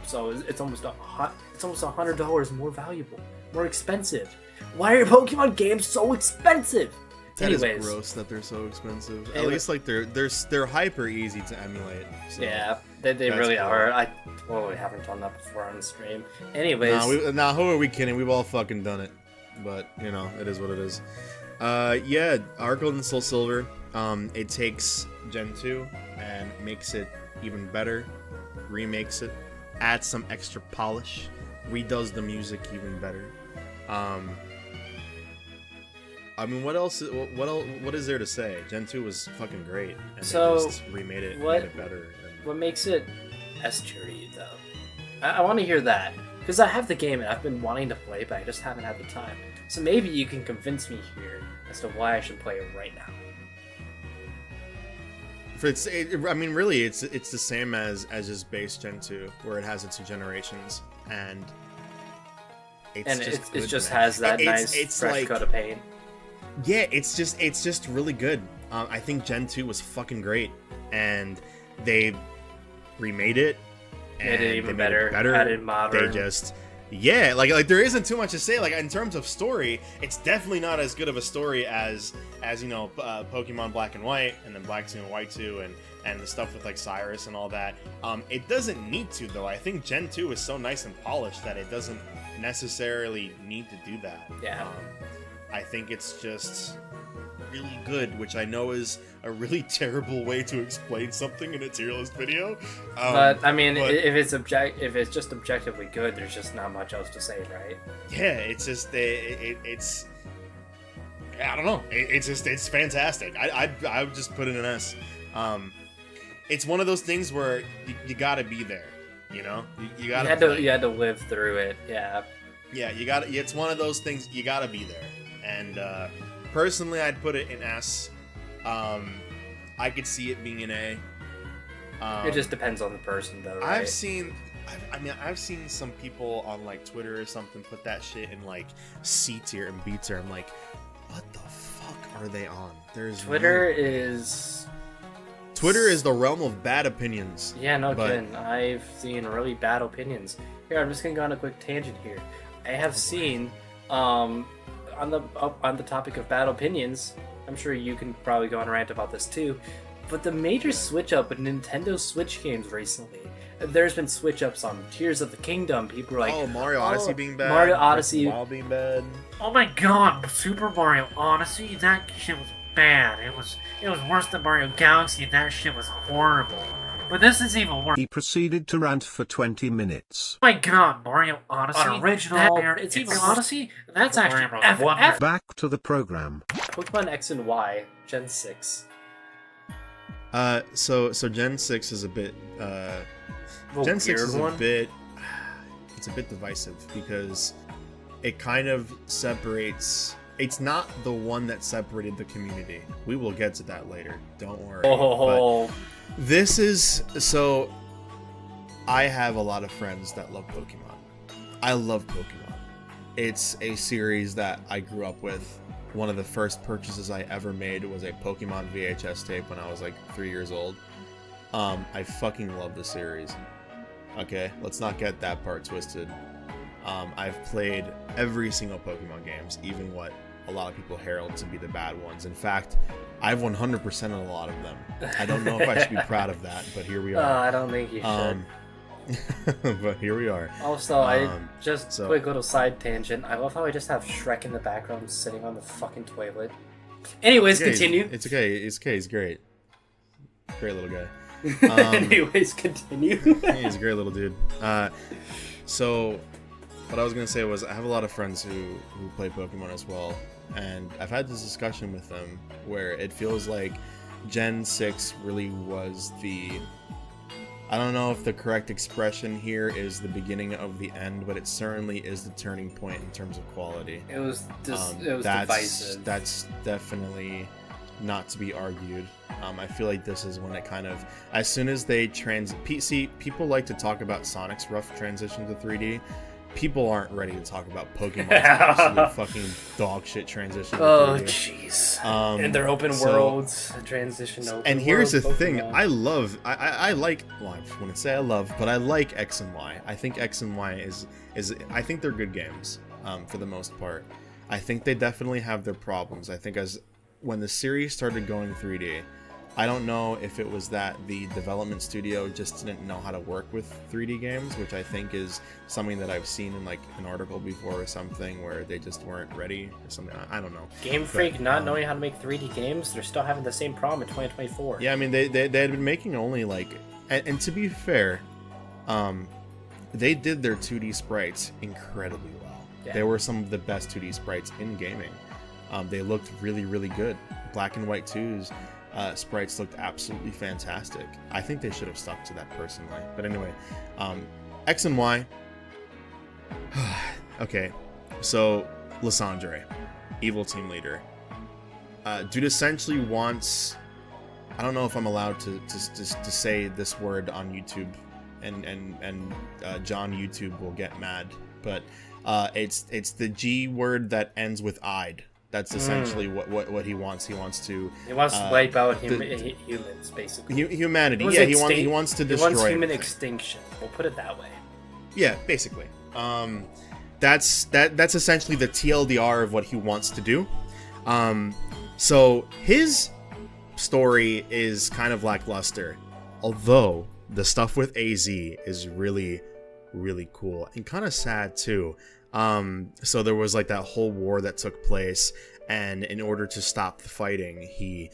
So it's almost $100 more valuable, more expensive. Why are Pokemon games so expensive? Anyways, is gross that they're so expensive. At least like they're hyper easy to emulate. So yeah, they really are. I totally haven't done that before on stream. Anyways, who are we kidding? We've all fucking done it. But it is what it is. Heart Gold and Soul Silver. It takes Gen 2 and makes it even better, remakes it, adds some extra polish, redoes the music even better. I mean, what else? What is there to say? Gen 2 was fucking great, and so they just remade it, made it better. What makes it S tier to you, though? I want to hear that, because I have the game and I've been wanting to play, but I just haven't had the time. So maybe you can convince me here as to why I should play it right now. Really, it's the same as just base Gen 2, where it has its two generations, and it just has that nice fresh coat of paint. Yeah, it's just really good. I think Gen 2 was fucking great, and they remade it, and made it even better, added modern. Like there isn't too much to say. Like in terms of story, it's definitely not as good of a story as Pokemon Black and White, and then Black 2 and White 2, and the stuff with like Cyrus and all that. It doesn't need to, though. I think Gen 2 is so nice and polished that it doesn't necessarily need to do that. Yeah. I think it's just really good, which I know is a really terrible way to explain something in a tier list video. But I mean, if it's just objectively good, there's just not much else to say, right? Yeah, it's just it's I don't know. It's fantastic. I would just put it in an S. It's one of those things where you gotta be there. You gotta. You had to live through it. Yeah. Yeah, you gotta. It's one of those things you gotta be there. And personally, I'd put it in S. I could see it being an A. It just depends on the person, though, right? I mean, I've seen some people on like Twitter or something put that shit in like C tier and B tier. I'm like, what the fuck are they on? Twitter is the realm of bad opinions. Yeah, no kidding. I've seen really bad opinions. Here, I'm just gonna go on a quick tangent here. I have seen on the topic of bad opinions. I'm sure you can probably go on a rant about this too. But the major switch up in Nintendo Switch games recently. There's been switch ups on Tears of the Kingdom. People are like, Mario Odyssey being bad. Mario Odyssey Wild being bad. Oh my god, Super Mario Odyssey, that shit was bad. It was worse than Mario Galaxy, and that shit was horrible. But this is even worse. He proceeded to rant for 20 minutes. Oh my god, Mario Odyssey. Original. It's even Odyssey? That's actually F. Back to the program. Pokemon X and Y, Gen 6. So Gen 6 is a bit Gen 6 is a bit divisive because it kind of separates. It's not the one that separated the community. We will get to that later. Don't worry. Oh. But this is so. I have a lot of friends that love Pokemon. I love Pokemon. It's a series that I grew up with. One of the first purchases I ever made was a Pokemon VHS tape when I was like 3 years old. I fucking love the series. Okay, let's not get that part twisted. I've played every single Pokemon games, even what a lot of people herald to be the bad ones. In fact, I've 100%ed a lot of them. I don't know if I should be proud of that, but here we are. I don't think you should. But here we are. Also, quick little side tangent. I love how I just have Shrek in the background sitting on the fucking toilet. Anyways, continue. It's okay. It's okay. He's great. Great little guy. Anyways, continue. He's a great little dude. So what I was gonna say was I have a lot of friends who play Pokemon as well, and I've had this discussion with them where it feels like Gen 6 really was the, I don't know if the correct expression here is the beginning of the end, but it certainly is the turning point in terms of quality. It was divisive. That's definitely not to be argued. I feel like this is when it kind of, as soon as they people like to talk about Sonic's rough transition to 3D. People aren't ready to talk about Pokemon's absolute fucking dog shit transition. Oh jeez! And their open worlds transition. And here's the thing: I like. Well, I wouldn't say I love, but I like X and Y. I think X and Y is. I think they're good games for the most part. I think they definitely have their problems. I think when the series started going 3D. I don't know if it was that the development studio just didn't know how to work with 3D games, which I think is something that I've seen in like an article before or something where they just weren't ready or something. I don't know. Game Freak not knowing how to make 3D games, they're still having the same problem in 2024. Yeah, I mean they had been making only like, and to be fair, they did their 2D sprites incredibly well. Yeah. They were some of the best 2D sprites in gaming. They looked really, really good. Black and White 2's sprites looked absolutely fantastic. I think they should have stuck to that personally. But anyway, X and Y. Okay, so Lysandre, evil team leader. Dude essentially wants. I don't know if I'm allowed to say this word on YouTube, and John YouTube will get mad. But it's the G word that ends with "ide." That's essentially what he wants. He wants to wipe out humans, basically. Humanity. Yeah, he wants to destroy. He wants human extinction. We'll put it that way. Yeah, basically. That's essentially the TLDR of what he wants to do. So his story is kind of lackluster, although the stuff with AZ is really, really cool and kind of sad too. So there was like that whole war that took place, and in order to stop the fighting, he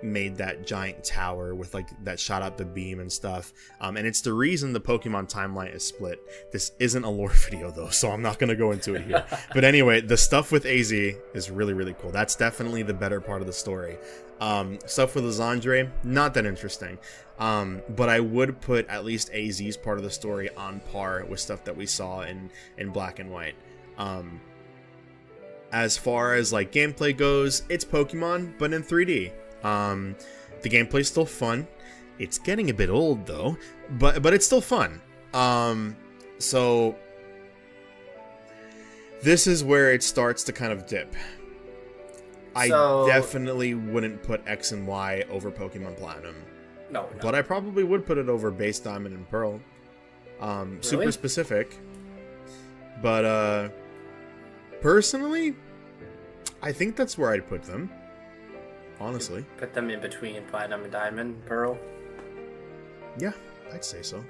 made that giant tower with like that shot out the beam and stuff. And it's the reason the Pokemon timeline is split. This isn't a lore video though, so I'm not gonna go into it here. But anyway, the stuff with AZ is really, really cool. That's definitely the better part of the story. Stuff with Lysandre, not that interesting. But I would put at least AZ's part of the story on par with stuff that we saw in Black and White. As far as like gameplay goes, it's Pokemon, but in 3D. The gameplay's still fun. It's getting a bit old though, but it's still fun. So this is where it starts to kind of dip. I definitely wouldn't put X and Y over Pokemon Platinum. No. But I probably would put it over Base Diamond and Pearl. Super specific. But personally, I think that's where I'd put them. Honestly. Put them in between Platinum and Diamond, Pearl? Yeah, I'd say so.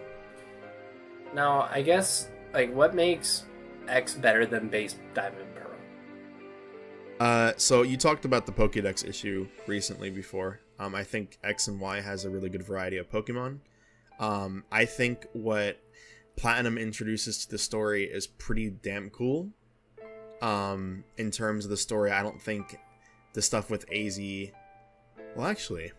Now, I guess, like, what makes X better than Base Diamond and Pearl? So you talked about the Pokédex issue recently before. I think X and Y has a really good variety of Pokemon. I think what Platinum introduces to the story is pretty damn cool. In terms of the story, I don't think the stuff with AZ... Well, actually,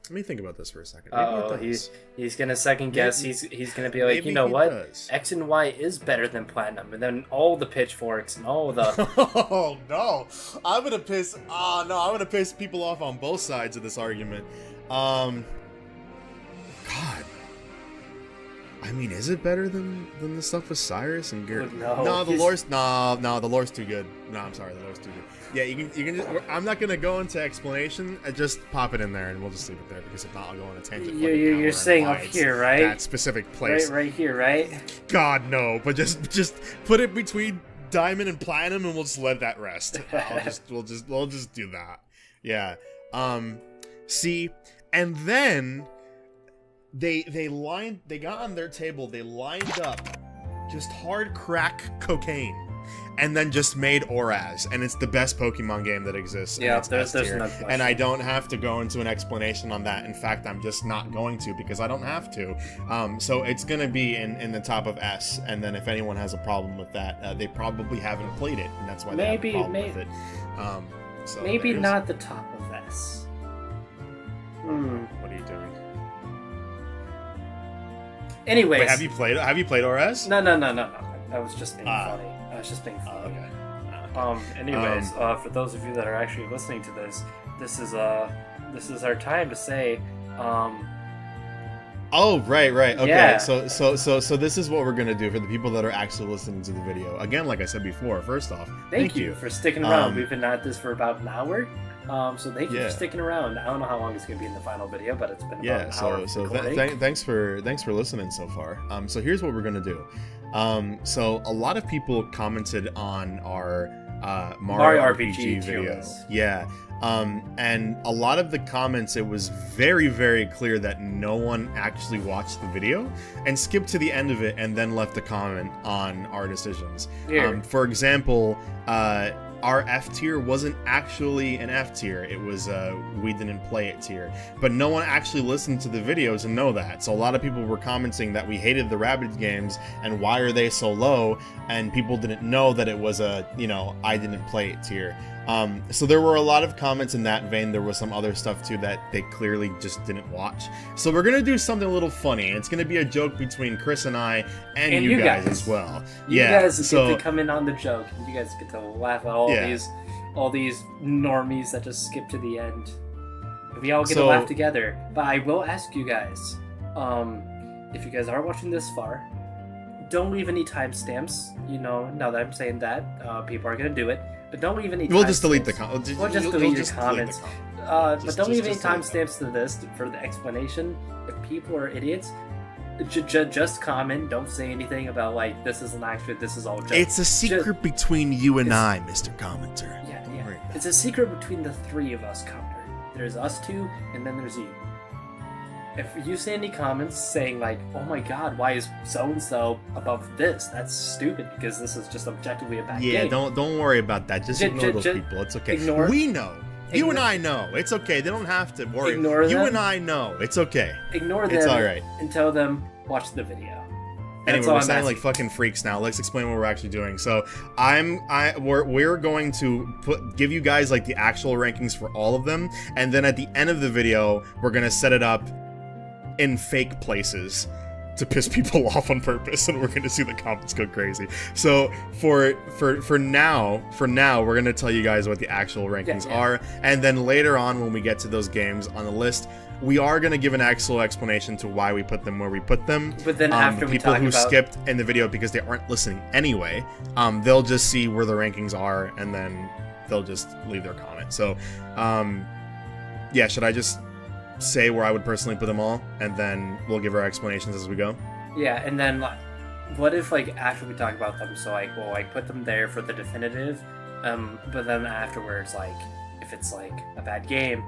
let me think about this for a second. He's gonna second guess. He's gonna be like, you know what? X and Y is better than Platinum, and then all the pitchforks and all the. Oh no! I'm gonna piss. I'm gonna piss people off on both sides of this argument. God. I mean, is it better than the stuff with Cyrus and Garrett? No, the lore's the lore's too good. No, I'm sorry, the lore's too good. Yeah, you can just, I'm not gonna go into explanation. Just pop it in there, and we'll just leave it there because if not, I'll go on a tangent. You're saying up here, right? That specific place. Right here, right? God no, but just put it between Diamond and Platinum, and we'll just let that rest. We'll just do that. Yeah. See, and then. They got on their table, they lined up just hard crack cocaine and then just made Oraz, and it's the best Pokemon game that exists. Yeah, there's no question. And I don't have to go into an explanation on that. In fact, I'm just not going to because I don't have to. So it's gonna be in the top of S, and then if anyone has a problem with that, they probably haven't played it, and that's why they have a problem with it. So maybe not the top of S. What are you doing? Anyways, wait, have you played Oraz? No. I was just being funny. I was just being funny. Okay. Anyways, for those of you that are actually listening to this, this is our time to say. Oh, right. Okay. Yeah. So this is what we're gonna do for the people that are actually listening to the video. Again, like I said before, first off, thank you for sticking around. We've been at this for about an hour. So thank you for sticking around. I don't know how long it's gonna be in the final video, but it's been about an hour. Thanks for listening so far. So here's what we're gonna do. So a lot of people commented on our Mario RPG video. Yeah. And a lot of the comments, it was very, very clear that no one actually watched the video and skipped to the end of it and then left a comment on our decisions. For example, our F tier wasn't actually an F tier. It was we didn't play it tier. But no one actually listened to the videos and know that. So a lot of people were commenting that we hated the Rabbids games and why are they so low? And people didn't know that it was a, I didn't play it tier. So there were a lot of comments in that vein. There was some other stuff too that they clearly just didn't watch. So we're gonna do something a little funny. It's gonna be a joke between Chris and I and you guys as well. You guys get to come in on the joke. You guys get to laugh at all these normies that just skip to the end. We all get to laugh together. But I will ask you guys, if you guys are watching this far, don't leave any timestamps. Now that I'm saying that, people are gonna do it. But don't leave any. We'll just delete the comments. We'll just delete your comments. But don't leave any timestamps to this for the explanation. If people are idiots, just comment. Don't say anything about this isn't actually. This is all joke. It's a secret between you and I, Mr. Commenter. Yeah. It's a secret between the three of us, Commenter. There's us two, and then there's you. If you say any comments saying oh my god, why is so-and-so above this? That's stupid because this is just objectively a bad game. Yeah, don't worry about that. Just ignore those people. It's okay. We know. You and I know. It's okay. They don't have to worry. Ignore them. You and I know. It's okay. Ignore them. It's alright. And tell them, watch the video. Anyway, we're sounding like fucking freaks now. Let's explain what we're actually doing. So we're going to give you guys the actual rankings for all of them, and then at the end of the video, we're gonna set it up in fake places to piss people off on purpose, and we're gonna see the comments go crazy. So for now, we're gonna tell you guys what the actual rankings are, and then later on when we get to those games on the list, we are gonna give an actual explanation to why we put them where we put them. But then after we people talk who about... skipped in the video because they aren't listening anyway, they'll just see where the rankings are and then they'll just leave their comment. So, yeah, should I just say where I would personally put them all, and then we'll give our explanations as we go? Yeah, and then like, what if like after we talk about them, so like we'll like put them there for the definitive, but then afterwards, like if it's like a bad game,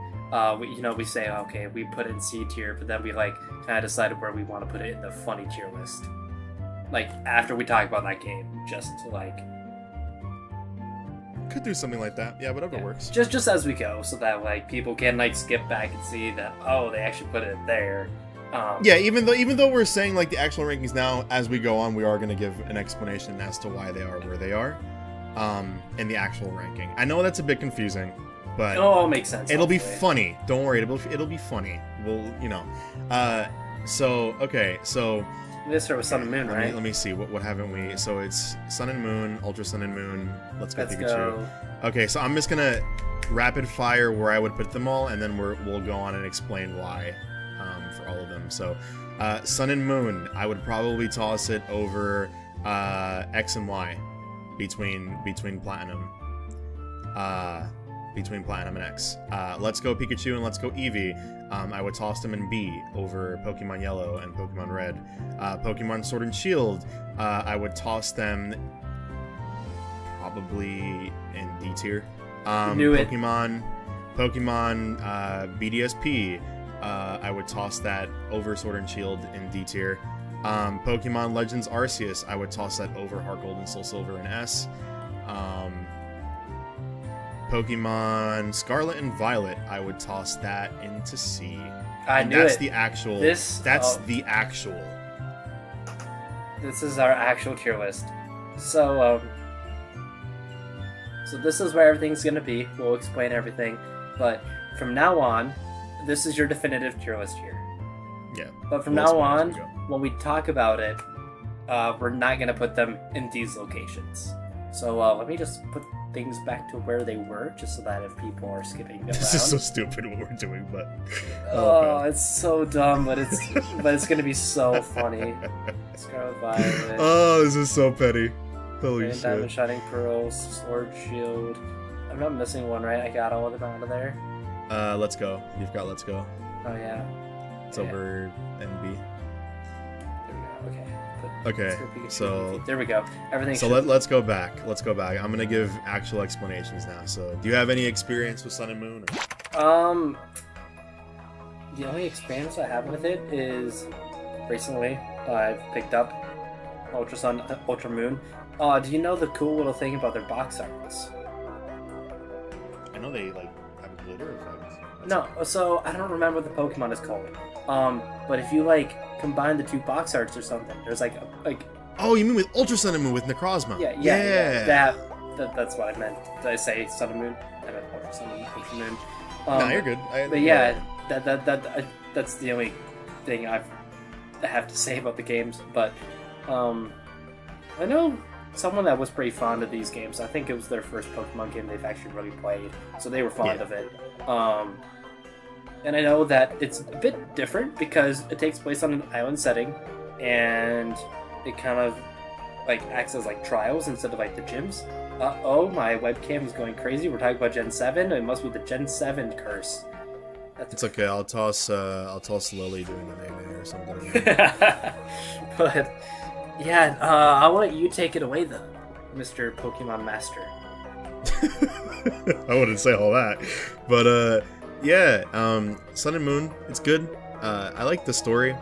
we say okay, we put it in C tier, but then we like kind of decided where we want to put it in the funny tier list. Like after we talk about that game, just to like. Could do something like that. Yeah, whatever works. Just as we go, so that like people can like skip back and see that they actually put it there. Yeah, even though we're saying like the actual rankings now, as we go on, we are going to give an explanation as to why they are where they are, in the actual ranking. I know that's a bit confusing, but it'll all make sense. It'll hopefully. be funny. Don't worry, it'll be funny. We'll, So okay, so. This start with Sun and Moon, right? Let me see. What haven't we? So it's Sun and Moon, Ultra Sun and Moon. Let's go Pikachu. Okay, so I'm just gonna rapid fire where I would put them all, and then we'll go on and explain why for all of them. So Sun and Moon, I would probably toss it over X and Y between Platinum. Between Platinum and X. Let's Go Pikachu and Let's Go Eevee. I would toss them in B over Pokemon Yellow and Pokemon Red. Pokemon Sword and Shield, I would toss them probably in D tier. Pokemon BDSP, I would toss that over Sword and Shield in D tier. Pokemon Legends Arceus, I would toss that over Heart Gold and Soul Silver in S. Pokemon Scarlet and Violet, I would toss that into C. That's the actual. The actual. This is our actual tier list. So this is where everything's gonna be. We'll explain everything, but from now on, this is your definitive tier list here. Yeah. But from now on, when we talk about it, we're not gonna put them in these locations. So let me just put things back to where they were, just so that if people are skipping around. This is so stupid what we're doing, but it's so dumb, but it's gonna be so funny. Scarlet Violet. Oh, this is so petty. Holy shit. Diamond Shining Pearls, Sword Shield. I'm not missing one, right? I got all of them out of there. Let's Go. You've got Let's Go. Oh yeah. It's over NB. Okay, so there we go. Everything. So let's go back. I'm gonna give actual explanations now. So, do you have any experience with Sun and Moon? The only experience I have with it is recently I've picked up Ultra Sun, Ultra Moon. Do you know the cool little thing about their box arts? I know they like have a glitter effect. No, so I don't remember what the Pokemon is called. But if you like combine the two box arts or something, there's like. Oh, you mean with Ultra Sun and Moon with Necrozma? Yeah. That's what I meant. Did I say Sun and Moon? I meant Ultra Sun and Ultra Moon. No, you're good. But yeah, that's the only thing I have to say about the games. But I know someone that was pretty fond of these games. I think it was their first Pokemon game they've actually really played, so they were fond of it. And I know that it's a bit different because it takes place on an island setting, and it kind of like acts as like trials instead of like the gyms. My webcam is going crazy. We're talking about Gen 7. It must be the Gen 7 curse. It's okay. I'll toss Lily doing the name or something. But yeah, I'll let you take it away though, Mr. Pokemon Master. I wouldn't say all that, but yeah, Sun and Moon, it's good. I like the story.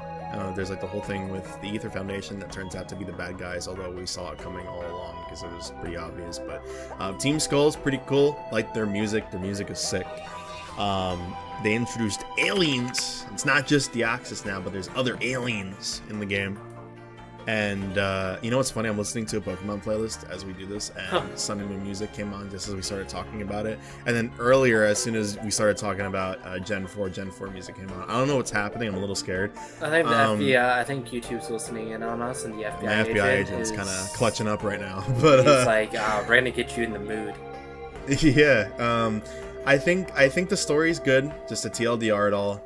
There's like the whole thing with the Ether Foundation that turns out to be the bad guys, although we saw it coming all along because it was pretty obvious. But Team Skull's pretty cool. Like their music is sick. They introduced aliens. It's not just Deoxys now, but there's other aliens in the game. And you know what's funny? I'm listening to a Pokemon playlist as we do this, and Sun and Moon music came on just as we started talking about it. And then earlier, as soon as we started talking about Gen 4 music came on. I don't know what's happening. I'm a little scared. I think the FBI. I think YouTube's listening in on us, and the FBI agent's kind of clutching up right now. But he's like, "We're gonna get you in the mood." Yeah. I think the story's good. Just a TLDR at all.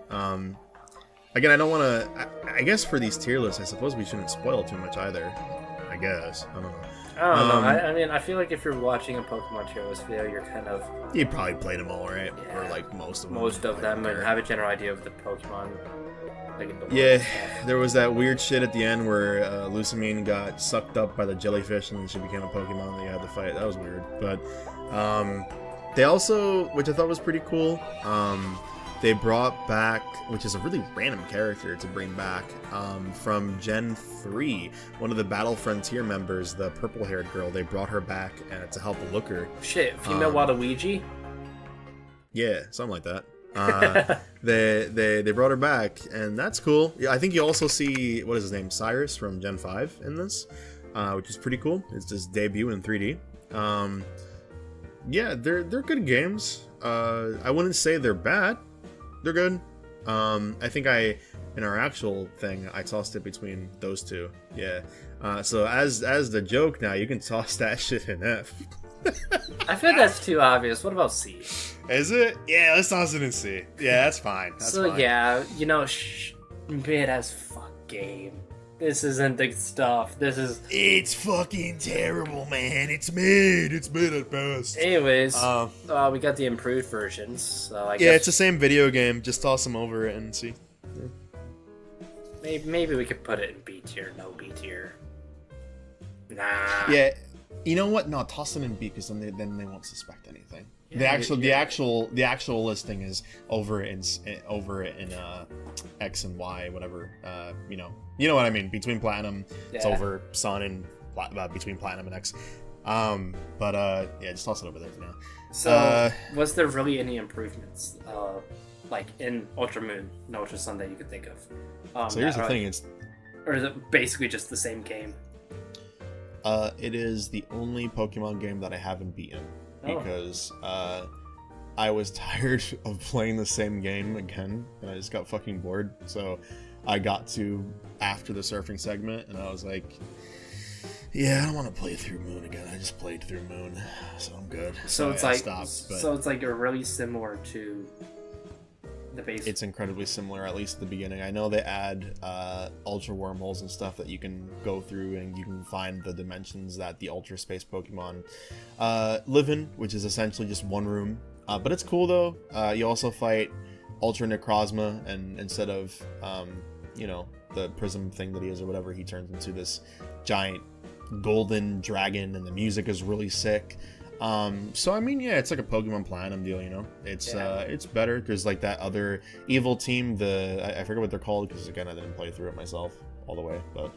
Again, I don't want to. I guess for these tier lists, I suppose we shouldn't spoil too much either. I guess I don't know. I don't know. I mean, I feel like if you're watching a Pokemon tier list video, you're kind of You probably played them all, right? Yeah. Or like most of them. most of them Like, and have a general idea of the Pokemon. Like in the world Yeah, and stuff. there was that weird shit at the end where Lucamine got sucked up by the jellyfish and then she became a Pokemon that you had to fight. That was weird. But they also, which I thought was pretty cool, they brought back, which is a really random character to bring back, from Gen 3, one of the Battle Frontier members, the purple-haired girl. They brought her back to help Looker. Shit, female Waluigi? Yeah, something like that. They brought her back, and that's cool. Yeah, I think you also see, what is his name, Cyrus from Gen 5 in this, which is pretty cool. It's his debut in 3D. Yeah, they're good games. I wouldn't say they're bad. They're good. I think in our actual thing, I tossed it between those two. Yeah. So as the joke now, you can toss that shit in F. I feel like that's too obvious. What about C? Is it? Yeah, let's toss it in C. Yeah, that's fine. That's So fine. yeah, mid as fuck game. This isn't the stuff. This is. It's fucking terrible, man. It's mid. It's mid at best. Anyways, we got the improved versions. So I Yeah, guess it's the same video game. Just toss them over it and see. maybe we could put it in B tier. No B tier. Nah. Yeah, you know what? No, toss them in B because then they won't suspect anything. The actual listing is over in X and Y, whatever. You know what I mean. Between Platinum, it's Yeah. over Sun and between Platinum and X. Yeah, just toss it over there for now. So was there really any improvements, like in Ultra Moon and Ultra Sun that you could think of? So here's the thing: or is it basically just the same game? it is the only Pokemon game that I haven't beaten because I was tired of playing the same game again, and I just got fucking bored. So I got to after the surfing segment, and I was like, yeah, I don't want to play through Moon again. I just played through Moon, so I'm good. So it's I like, stopped, but so it's like really similar to the base. it's incredibly similar, at least at the beginning. I know they add ultra wormholes and stuff that you can go through, and you can find the dimensions that the ultra space Pokemon live in, which is essentially just one room. But it's cool though. You also fight Ultra Necrozma, and instead of the prism thing that he is or whatever, he turns into this giant golden dragon, and the music is really sick. So I mean, yeah, it's like a Pokemon Platinum deal, it's better. There's like that other evil team, I forget what they're called, because again, I didn't play through it myself all the way, but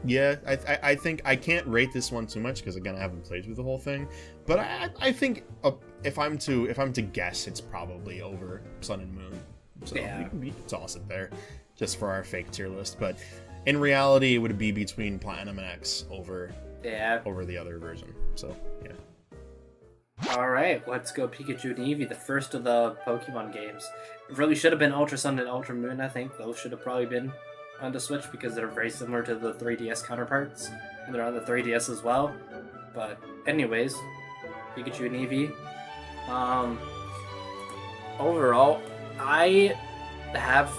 yeah, I think I can't rate this one too much because again, I haven't played through the whole thing, but I think if I'm to guess, it's probably over Sun and Moon. So Yeah. we can toss it there just for our fake tier list, but in reality, it would be between Platinum and X over the other version. So yeah. All right, let's go Pikachu and Eevee, the first of the Pokemon games. It really should have been Ultra Sun and Ultra Moon, I think. Those should have probably been on the Switch because they're very similar to the 3DS counterparts, and they're on the 3DS as well. But anyways, Pikachu and Eevee. Overall, I have,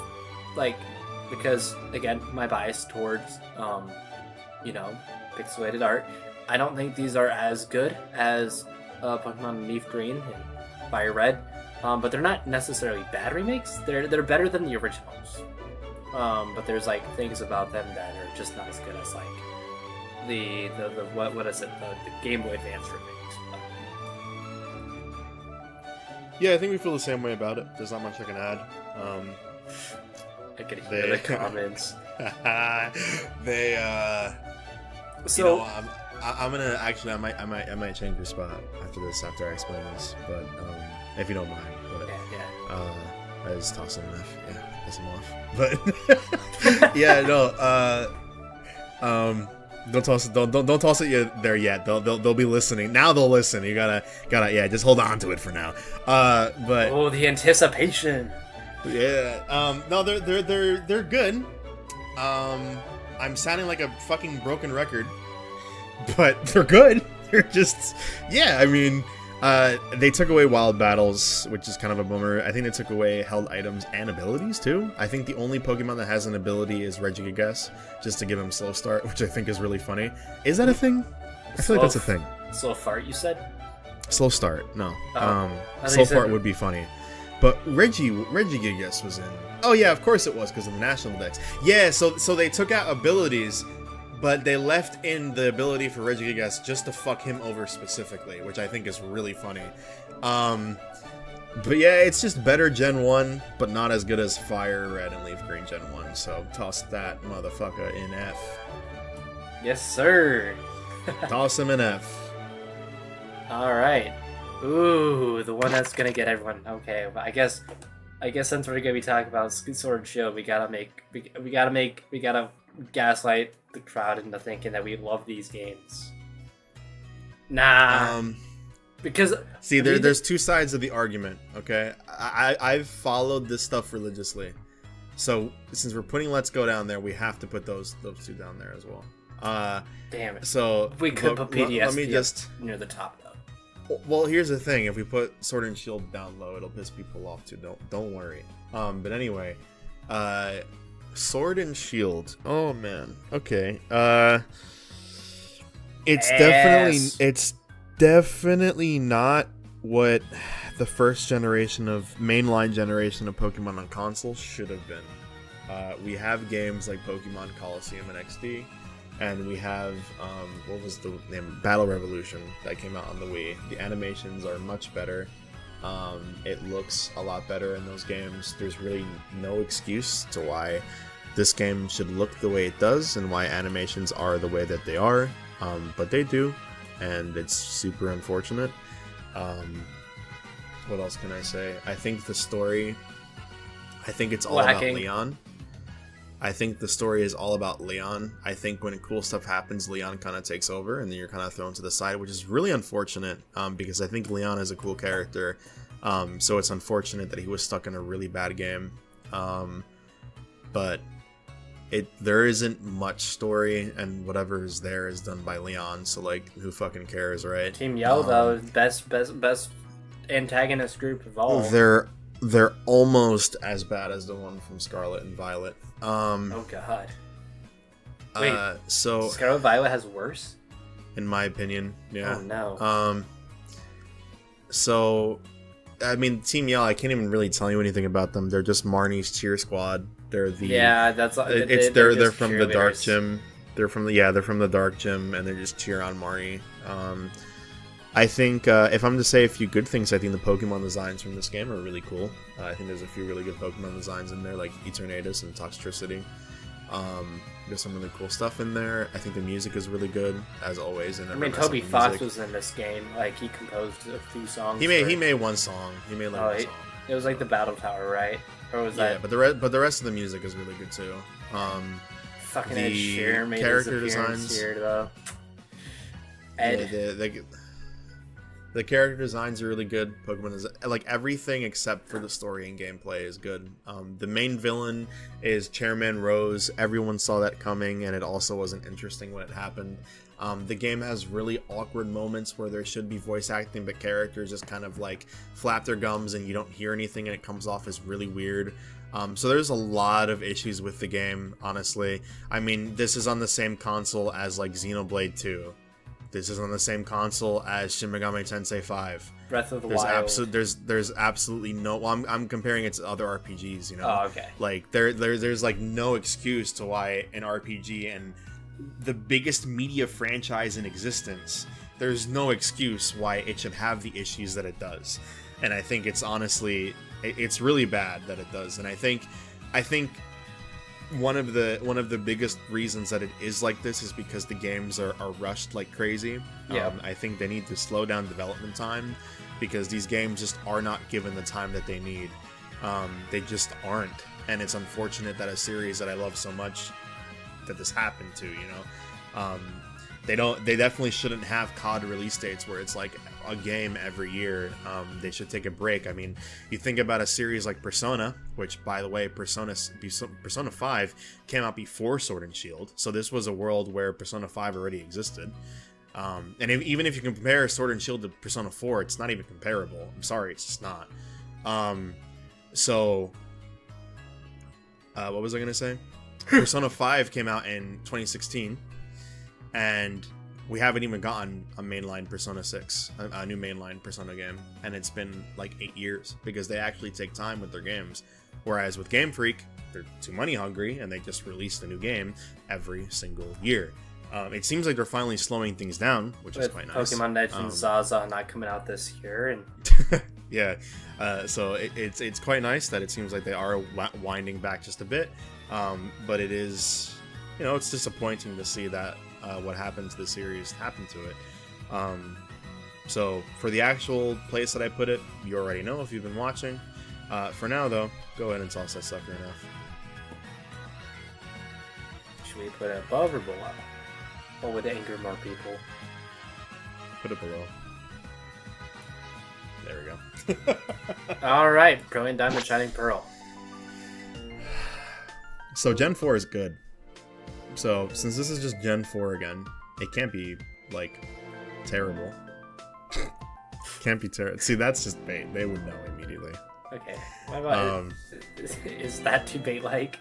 because again, my bias towards, pixelated art, I don't think these are as good as Pokemon Leaf Green and Fire Red, but they're not necessarily bad remakes. They're better than the originals, but there's things about them that are just not as good as the what is it, the Game Boy Advance remakes. Yeah, I think we feel the same way about it. There's not much I can add. I could hear the comments. So I'm gonna actually, I might change your spot after this, after I explain this, but if you don't mind, but I just toss him off, piss him off, but yeah, no, don't toss it there yet. They'll be listening now. They'll listen. You gotta just hold on to it for now. But oh, the anticipation. Yeah. No, they're good. I'm sounding like a fucking broken record, but they're good. They're just, yeah. I mean, They took away wild battles, which is kind of a bummer. I think they took away held items and abilities too. I think the only Pokemon that has an ability is Regigigas, just to give him slow start, which I think is really funny. Is that a thing? I feel like that's a thing. Slow fart, you said? Slow start, no. Oh. Slow fart would be funny. But Regigigas was in. Oh yeah, of course it was, because of the National Dex. Yeah, so they took out abilities, but they left in the ability for Regigigas just to fuck him over specifically, which I think is really funny. But yeah, it's just better Gen 1, but not as good as Fire Red and Leaf Green Gen 1, so toss that motherfucker in F. Yes, sir. Toss him in F. Alright. Ooh, the one that's gonna get everyone. Okay, but I guess since we're gonna be talking about Sword and Shield, we gotta gaslight the crowd into thinking that we love these games. Nah. Because see, there's two sides of the argument. Okay, I've followed this stuff religiously, so since we're putting Let's Go down there, we have to put those two down there as well. Damn it. So we could put PDS let me just near the top though. Well, here's the thing: if we put Sword and Shield down low, it'll piss people off too. Don't worry. But anyway, Sword and Shield. Oh man. Okay. It's definitely not what the first mainline generation of Pokemon on console should have been. We have games like Pokemon Colosseum and XD, and we have what was the name? Battle Revolution that came out on the Wii. The animations are much better. It looks a lot better in those games. There's really no excuse to why this game should look the way it does and why animations are the way that they are, but they do, and it's super unfortunate. What else can I say? I think the story, it's all about Leon. I think the story is all about Leon. I think when cool stuff happens, Leon kind of takes over, and then you're kind of thrown to the side, which is really unfortunate, because I think Leon is a cool character. So it's unfortunate that he was stuck in a really bad game. But there isn't much story, and whatever is there is done by Leon. So like, who fucking cares, right? Team Yell though, best antagonist group of all. They're almost as bad as the one from Scarlet and Violet. Oh god. Wait, so Scarlet and Violet has worse? In my opinion, yeah. Oh no. So, I mean, Team Yell, I can't even really tell you anything about them. They're just Marnie's cheer squad. They're the they're from the Dark Gym. They're from the Dark Gym, and they just cheer on Marnie. I think if I'm to say a few good things, I think the Pokemon designs from this game are really cool. I think there's a few really good Pokemon designs in there, like Eternatus and Toxtricity. There's some really cool stuff in there. I think the music is really good, as always. And I mean, Toby Fox was in this game. Like, he composed a few songs. He made one song. He made like one song. It was like the Battle Tower, right? Or was that? Yeah, but the rest of the music is really good too. Fucking Ed Sheeran made character his appearance designs here, though. Ed. The character designs are really good. Pokemon is like everything except for the story and gameplay is good. The main villain is Chairman Rose. Everyone saw that coming, and it also wasn't interesting when it happened. The game has really awkward moments where there should be voice acting, but characters just kind of like flap their gums and you don't hear anything, and it comes off as really weird. So there's a lot of issues with the game, honestly. I mean, this is on the same console as like Xenoblade 2. This is on the same console as Shin Megami Tensei 5. Breath of the Wild. There's absolutely no. Well, I'm comparing it to other RPGs. You know. Oh, okay. Like there's like no excuse to why an RPG and the biggest media franchise in existence, there's no excuse why it should have the issues that it does. And I think it's honestly, it's really bad that it does. And I think one of the biggest reasons that it is like this is because the games are rushed like crazy. Yeah. I think they need to slow down development time, because these games just are not given the time that they need. They just aren't, and it's unfortunate that a series that I love so much, that this happened to, you know. They definitely shouldn't have COD release dates where it's like a game every year. They should take a break. I mean, you think about a series like Persona, which, by the way, Persona 5 came out before Sword and Shield, so this was a world where Persona 5 already existed. Even if you compare Sword and Shield to Persona 4, it's not even comparable. I'm sorry, it's just not. What was I gonna say? Persona 5 came out in 2016, and we haven't even gotten a mainline Persona 6, a new mainline Persona game, and it's been like 8 years because they actually take time with their games. Whereas with Game Freak, they're too money hungry and they just release a new game every single year. It seems like they're finally slowing things down, which is quite nice. Pokemon Legends Zaza not coming out this year, and yeah, so it's quite nice that it seems like they are winding back just a bit, but it is, it's disappointing to see that what happened to the series happened to it. So for the actual place that I put it, you already know if you've been watching. For now, though, go ahead and toss that sucker in F. should we put it above or below? Or would it anger more people? Put it below. There we go. Alright, Brilliant Diamond Shining Pearl. So Gen 4 is good. So since this is just Gen 4 again, it can't be, like, terrible. Can't be terrible. See, that's just bait. They would know immediately. Okay. What about is that too bait-like?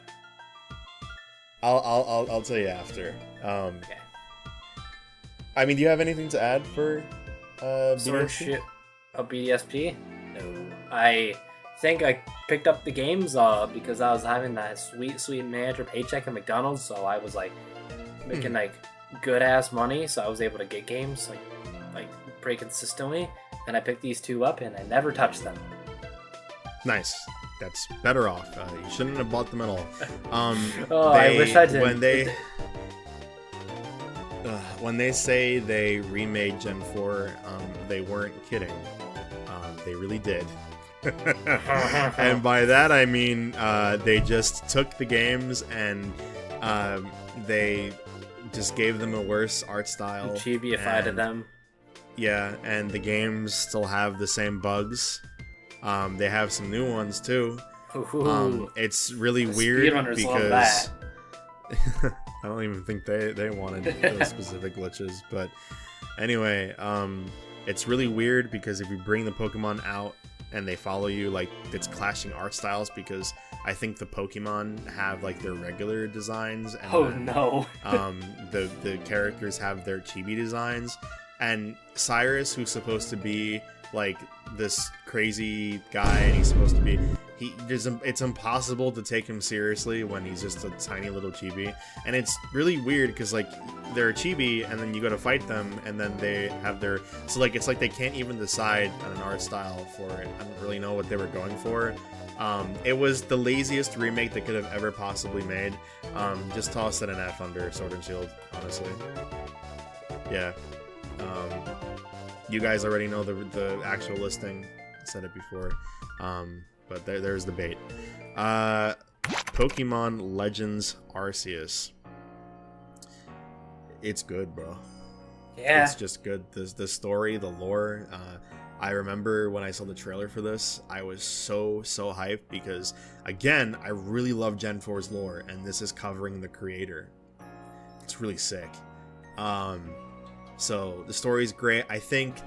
I'll tell you after. Okay. I mean, do you have anything to add for BDSP? BDSP? No. I think I picked up the games because I was having that sweet manager paycheck at McDonald's, so I was like making like good ass money, so I was able to get games like pretty consistently, and I picked these two up and I never touched them. Nice. That's better off. You shouldn't have bought them at all. I wish I did. When they say they remade Gen 4, they weren't kidding. They really did. And by that I mean they just took the games and they just gave them a worse art style. Chibi-ified them. Yeah, and the games still have the same bugs. They have some new ones too. It's really weird because I don't even think they wanted those specific glitches. But anyway, it's really weird because if you bring the Pokemon out and they follow you, like, it's clashing art styles because I think the Pokemon have like their regular designs and the characters have their chibi designs, and Cyrus, who's supposed to be like this crazy guy, and he's supposed to be it's impossible to take him seriously when he's just a tiny little chibi. And it's really weird because like they're a chibi and then you go to fight them and then they have their, so like it's like they can't even decide on an art style for it. I don't really know what they were going for. It was the laziest remake they could have ever possibly made. Just toss it an F under Sword and Shield, honestly. Yeah. You guys already know the actual listing. I said it before. But there's the bait. Pokemon Legends Arceus. It's good, bro. Yeah. It's just good. The story, the lore. I remember when I saw the trailer for this, I was so hyped because, again, I really love Gen 4's lore, and this is covering the creator. It's really sick. So the story's great. I think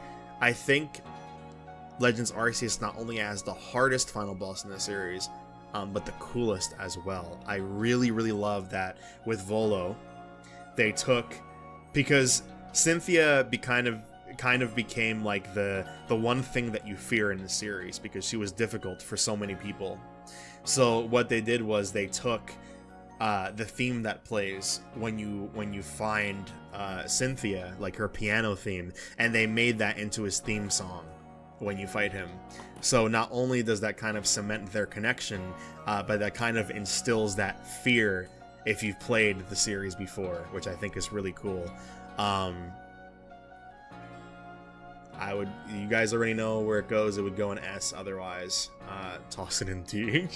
Legends Arceus not only has the hardest final boss in the series, but the coolest as well. I really love that with Volo, they took, because Cynthia kind of became like the one thing that you fear in the series because she was difficult for so many people. So what they did was they took the theme that plays when you find Cynthia, like her piano theme, and they made that into his theme song when you fight him. So not only does that kind of cement their connection, but that kind of instills that fear if you've played the series before, which I think is really cool. You guys already know where it goes. It would go in S otherwise. Toss it in D.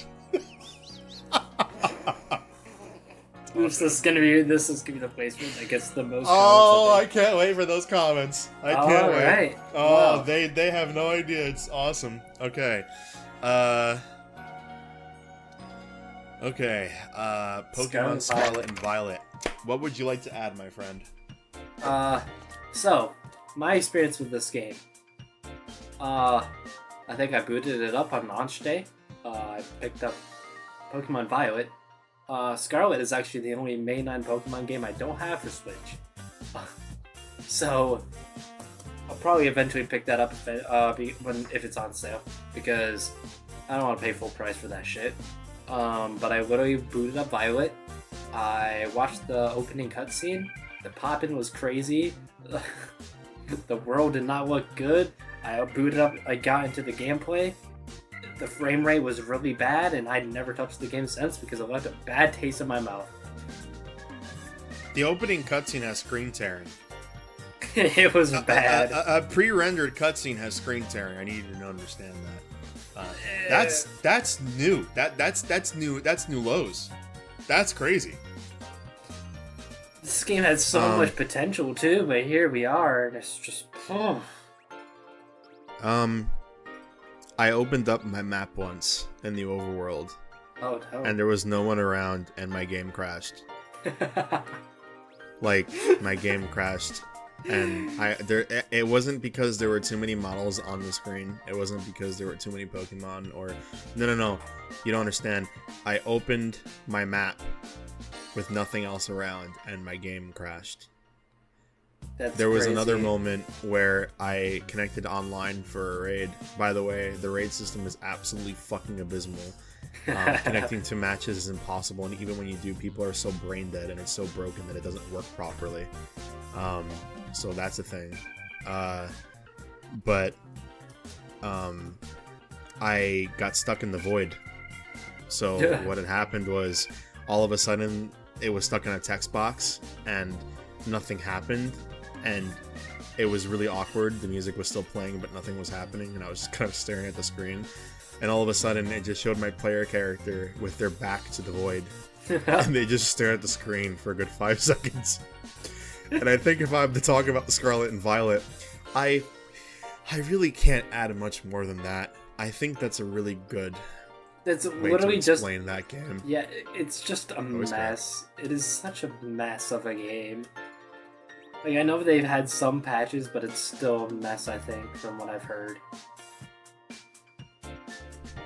This is gonna be the placement that gets the most. Oh, I can't wait for those comments. I can't wait. Right. Oh, Wow. they have no idea. It's awesome. Okay. Pokemon Scarlet and Violet. What would you like to add, my friend? So, my experience with this game. I think I booted it up on launch day. I picked up Pokemon Violet. Scarlet is actually the only mainline Pokemon game I don't have for Switch. So, I'll probably eventually pick that up if it's on sale, because I don't want to pay full price for that shit. But I literally booted up Violet. I watched the opening cutscene. The pop-in was crazy. The world did not look good. I booted up, I got into the gameplay. The frame rate was really bad, and I'd never touched the game since because it left a bad taste in my mouth. The opening cutscene has screen tearing. It was bad. A pre-rendered cutscene has screen tearing. I need you to understand that. That's new. That's new. That's new lows. That's crazy. This game had so much potential too, but here we are, and it's just. I opened up my map once in the overworld. Oh no. And there was no one around, and my game crashed. Like, my game crashed. And it wasn't because there were too many models on the screen. It wasn't because there were too many Pokemon or... No. You don't understand. I opened my map with nothing else around, and my game crashed. There was another moment where I connected online for a raid. By the way, the raid system is absolutely fucking abysmal. Connecting to matches is impossible, and even when you do, people are so brain dead and it's so broken that it doesn't work properly. So that's a thing. But I got stuck in the void. So what had happened was, all of a sudden, it was stuck in a text box, and nothing happened. And it was really awkward. The music was still playing, but nothing was happening, and I was just kind of staring at the screen. And all of a sudden, it just showed my player character with their back to the void. And they just stare at the screen for a good 5 seconds. And I think if I'm to talk about the Scarlet and Violet, I really can't add much more than that. I think that's a really good That's way literally to explain that game. Yeah, it's just a mess. It is such a mess of a game. Like, I know they've had some patches, but it's still a mess, I think, from what I've heard.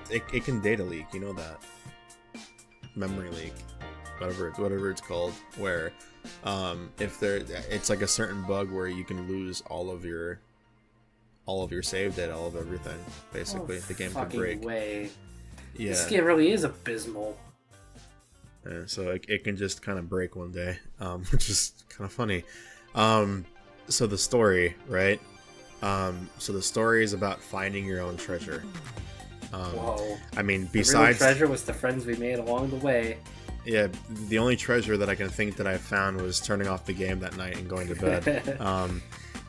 It can data leak, you know that. Memory leak. Whatever it's called. Where it's like a certain bug where you can lose all of your save data, all of everything, basically. The game can break. Way. Yeah. This game really is abysmal. Yeah, so it can just kind of break one day, which is kind of funny. So the story, right? So the story is about finding your own treasure. Whoa. I mean, the besides... real treasure was the friends we made along the way. Yeah, the only treasure that I can think that I found was turning off the game that night and going to bed.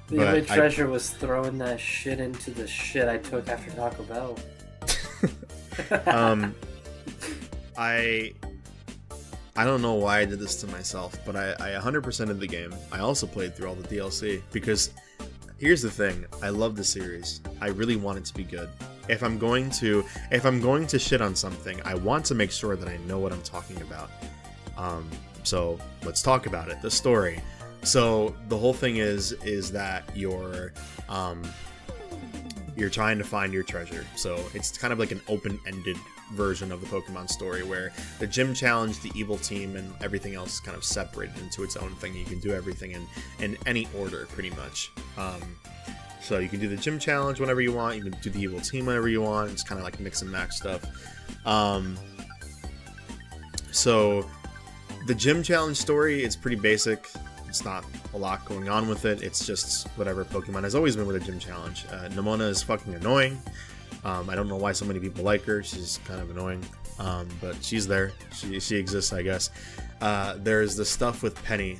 The only treasure was throwing that shit into the shit I took after Taco Bell. I don't know why I did this to myself, but I 100%ed the game. I also played through all the DLC because here's the thing: I love the series. I really want it to be good. If I'm going to shit on something, I want to make sure that I know what I'm talking about. So let's talk about it. The story. So the whole thing is that you're trying to find your treasure. So it's kind of like an open-ended version of the Pokemon story where the gym challenge, the evil team, and everything else is kind of separated into its own thing. You can do everything in any order, pretty much. So you can do the gym challenge whenever you want. You can do the evil team whenever you want. It's kind of like mix and match stuff. So the gym challenge story is pretty basic. It's not a lot going on with it. It's just whatever Pokemon has always been with a gym challenge. Nemona is fucking annoying. I don't know why so many people like her. She's kind of annoying. But she's there. She exists, I guess. There's the stuff with Penny.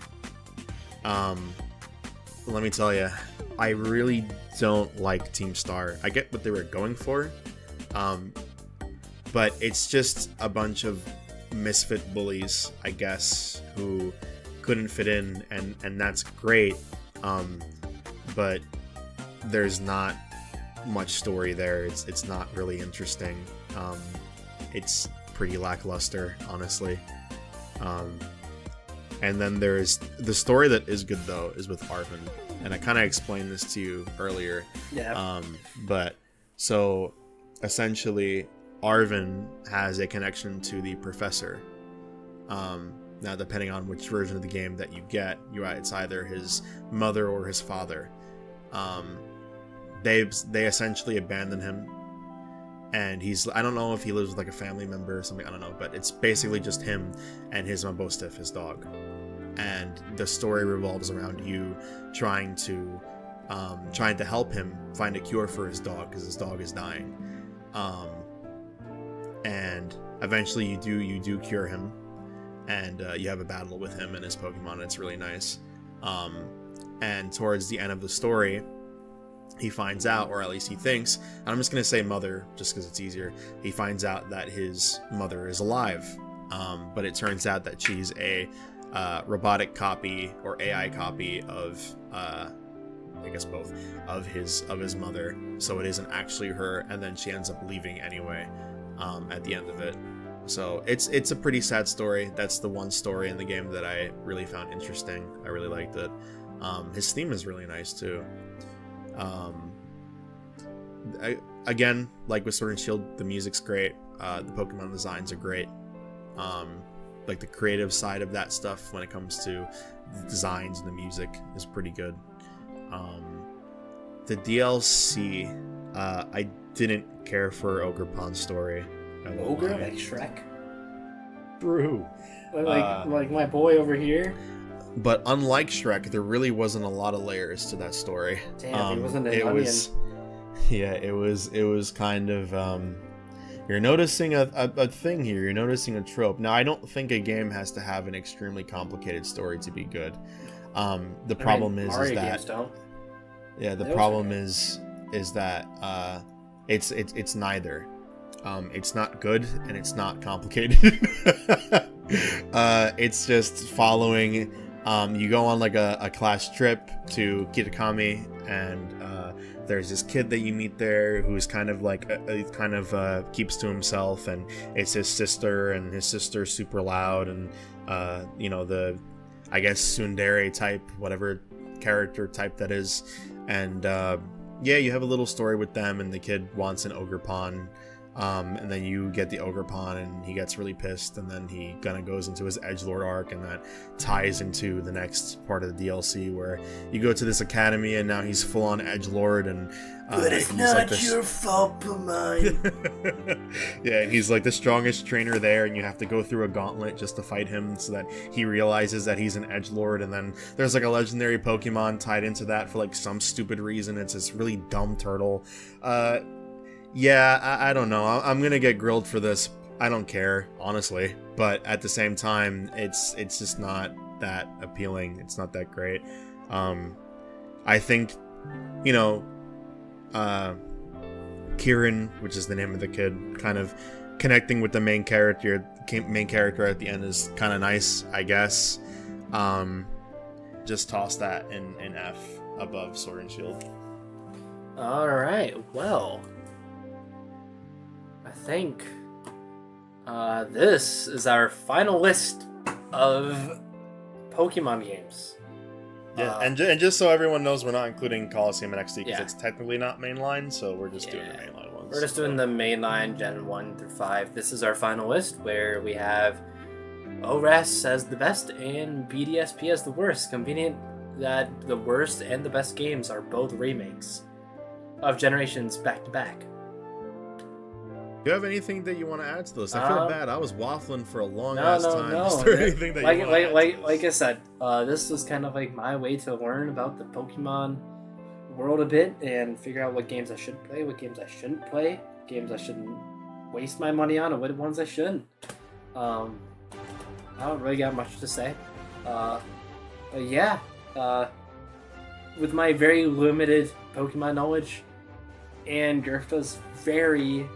Let me tell you, I really don't like Team Star. I get what they were going for. But it's just a bunch of misfit bullies, I guess, who couldn't fit in, and that's great. But there's not much story there. It's not really interesting. It's pretty lackluster, honestly. And then there's the story that is good though is with Arvin, and I kind of explained this to you earlier. Yeah. But so essentially, Arvin has a connection to the professor. Now, depending on which version of the game that you get, it's either his mother or his father. They essentially abandon him, and I don't know if he lives with like a family member or something, I don't know, but it's basically just him and his Mabostiff, his dog. And the story revolves around you trying to help him find a cure for his dog, because his dog is dying. And eventually you do cure him, and you have a battle with him and his Pokemon, and it's really nice. And towards the end of the story, he finds out, or at least he thinks, and I'm just going to say mother just because it's easier, he finds out that his mother is alive. But it turns out that she's a robotic copy or AI copy of, I guess both, of his mother. So it isn't actually her, and then she ends up leaving anyway at the end of it. So it's a pretty sad story. That's the one story in the game that I really found interesting. I really liked it. His theme is really nice too. Again, like with Sword and Shield, the music's great. The Pokemon designs are great. Like the creative side of that stuff when it comes to the designs and the music is pretty good. The DLC, I didn't care for Ogre Pond's story. Ogre, like Shrek, True. like my boy over here. But unlike Shrek, there really wasn't a lot of layers to that story. Damn, he wasn't an onion. It was kind of you're noticing a thing here. You're noticing a trope. Now, I don't think a game has to have an extremely complicated story to be good. The problem is that the problem is that it's neither. It's not good and it's not complicated. It's just following. You go on like a class trip to Kitakami, and there's this kid that you meet there who's kind of like keeps to himself, and it's his sister, and his sister's super loud, and the I guess tsundere type, whatever character type that is, and you have a little story with them, and the kid wants an Ogre Pond. And then you get the Ogre Pond, and he gets really pissed, and then he kind of goes into his Edgelord arc, and that ties into the next part of the DLC where you go to this academy, and now he's full on Edgelord, and but it's not like your fault, Pokemon. Yeah, and he's like the strongest trainer there, and you have to go through a gauntlet just to fight him so that he realizes that he's an Edgelord, and then there's like a legendary Pokemon tied into that for like some stupid reason. It's this really dumb turtle. Yeah, I don't know. I'm gonna get grilled for this. I don't care, honestly. But at the same time, it's just not that appealing. It's not that great. I think, Kieran, which is the name of the kid, kind of connecting with the main character at the end is kind of nice, I guess. Just toss that in F above Sword and Shield. All right. Well, I think this is our final list of Pokemon games. Yeah, and just so everyone knows, we're not including Coliseum and XD because Yeah. it's technically not mainline, so we're just doing the mainline ones. We're just doing the mainline Gen 1 through 5. This is our final list where we have ORAS as the best and BDSP as the worst. Convenient that the worst and the best games are both remakes of generations back to back. Do you have anything that you want to add to this? I feel bad. I was waffling for a long No. Is there anything that you want to add? Like I said, this was kind of like my way to learn about the Pokemon world a bit and figure out what games I should play, what games I shouldn't play, games I shouldn't waste my money on, and what ones I shouldn't. I don't really got much to say. With my very limited Pokemon knowledge and Gerfda's very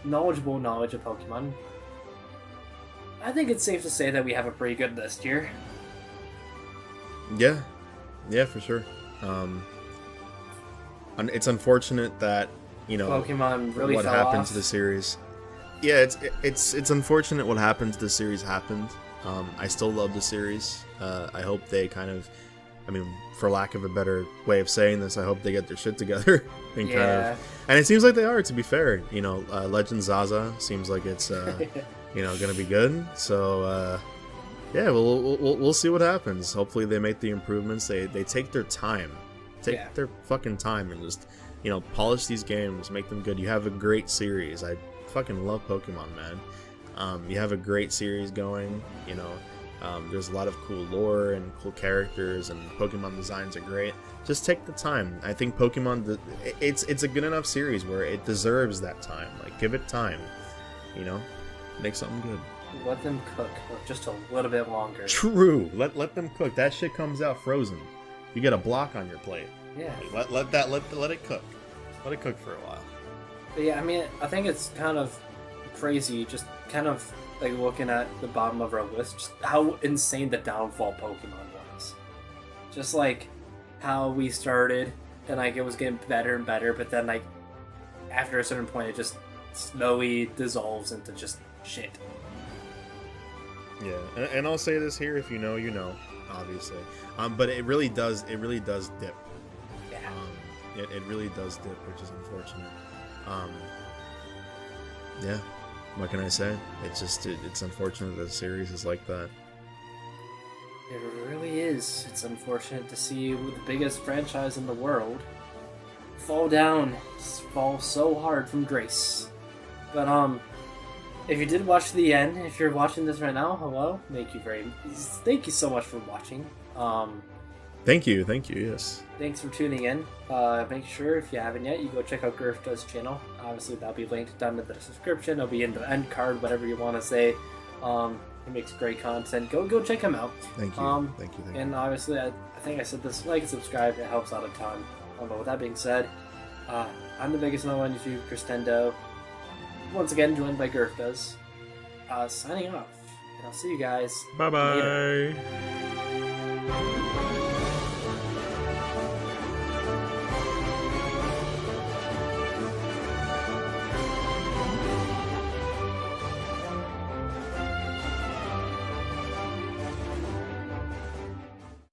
knowledgeable knowledge of Pokemon, I think it's safe to say that we have a pretty good list here. Yeah, for sure. It's unfortunate that Pokemon really what fell happened off. to the series. Yeah, it's unfortunate what happened to the series happened. I still love the series. I hope they kind of, I mean, for lack of a better way of saying this, I hope they get their shit together and kind of. And it seems like they are. To be fair, you know, Legend Zaza seems like it's you know, gonna be good. So yeah, we'll see what happens. Hopefully they make the improvements. They take their time, their fucking time, and just, you know, polish these games, make them good. You have a great series. I fucking love Pokemon, man. You have a great series going. You know, there's a lot of cool lore and cool characters, and Pokemon designs are great. Just take the time. I think Pokemon, it's a good enough series where it deserves that time. Like, give it time. You know, make something good. Let them cook just a little bit longer. True. Let them cook. That shit comes out frozen. You get a block on your plate. Yeah. Let it cook. Let it cook for a while. But yeah, I mean, I think it's kind of crazy, just kind of like looking at the bottom of our list, just how insane the downfall Pokemon was. Just like how we started, and like it was getting better and better, but then like after a certain point, it just slowly dissolves into just shit. Yeah, and I'll say this here: if you know, you know, obviously. But it really does dip. Yeah. It really does dip, which is unfortunate. Yeah. What can I say? It's just it's unfortunate that the series is like that. It really is. It's unfortunate to see the biggest franchise in the world fall so hard from grace. But if you did watch to the end, if you're watching this right now, hello. Thank you so much for watching. Thank you, yes. Thanks for tuning in. Make sure, if you haven't yet, you go check out Gerfdas' channel. Obviously, that'll be linked down in the description. It'll be in the end card, whatever you want to say. He makes great content. Go check him out. Thank you. Thank you. And obviously, I think I said this, like and subscribe. It helps out a ton. But with that being said, I'm the biggest no on YouTube, Christendo. Once again, joined by Gerfdas. Signing off. And I'll see you guys Bye-bye. later.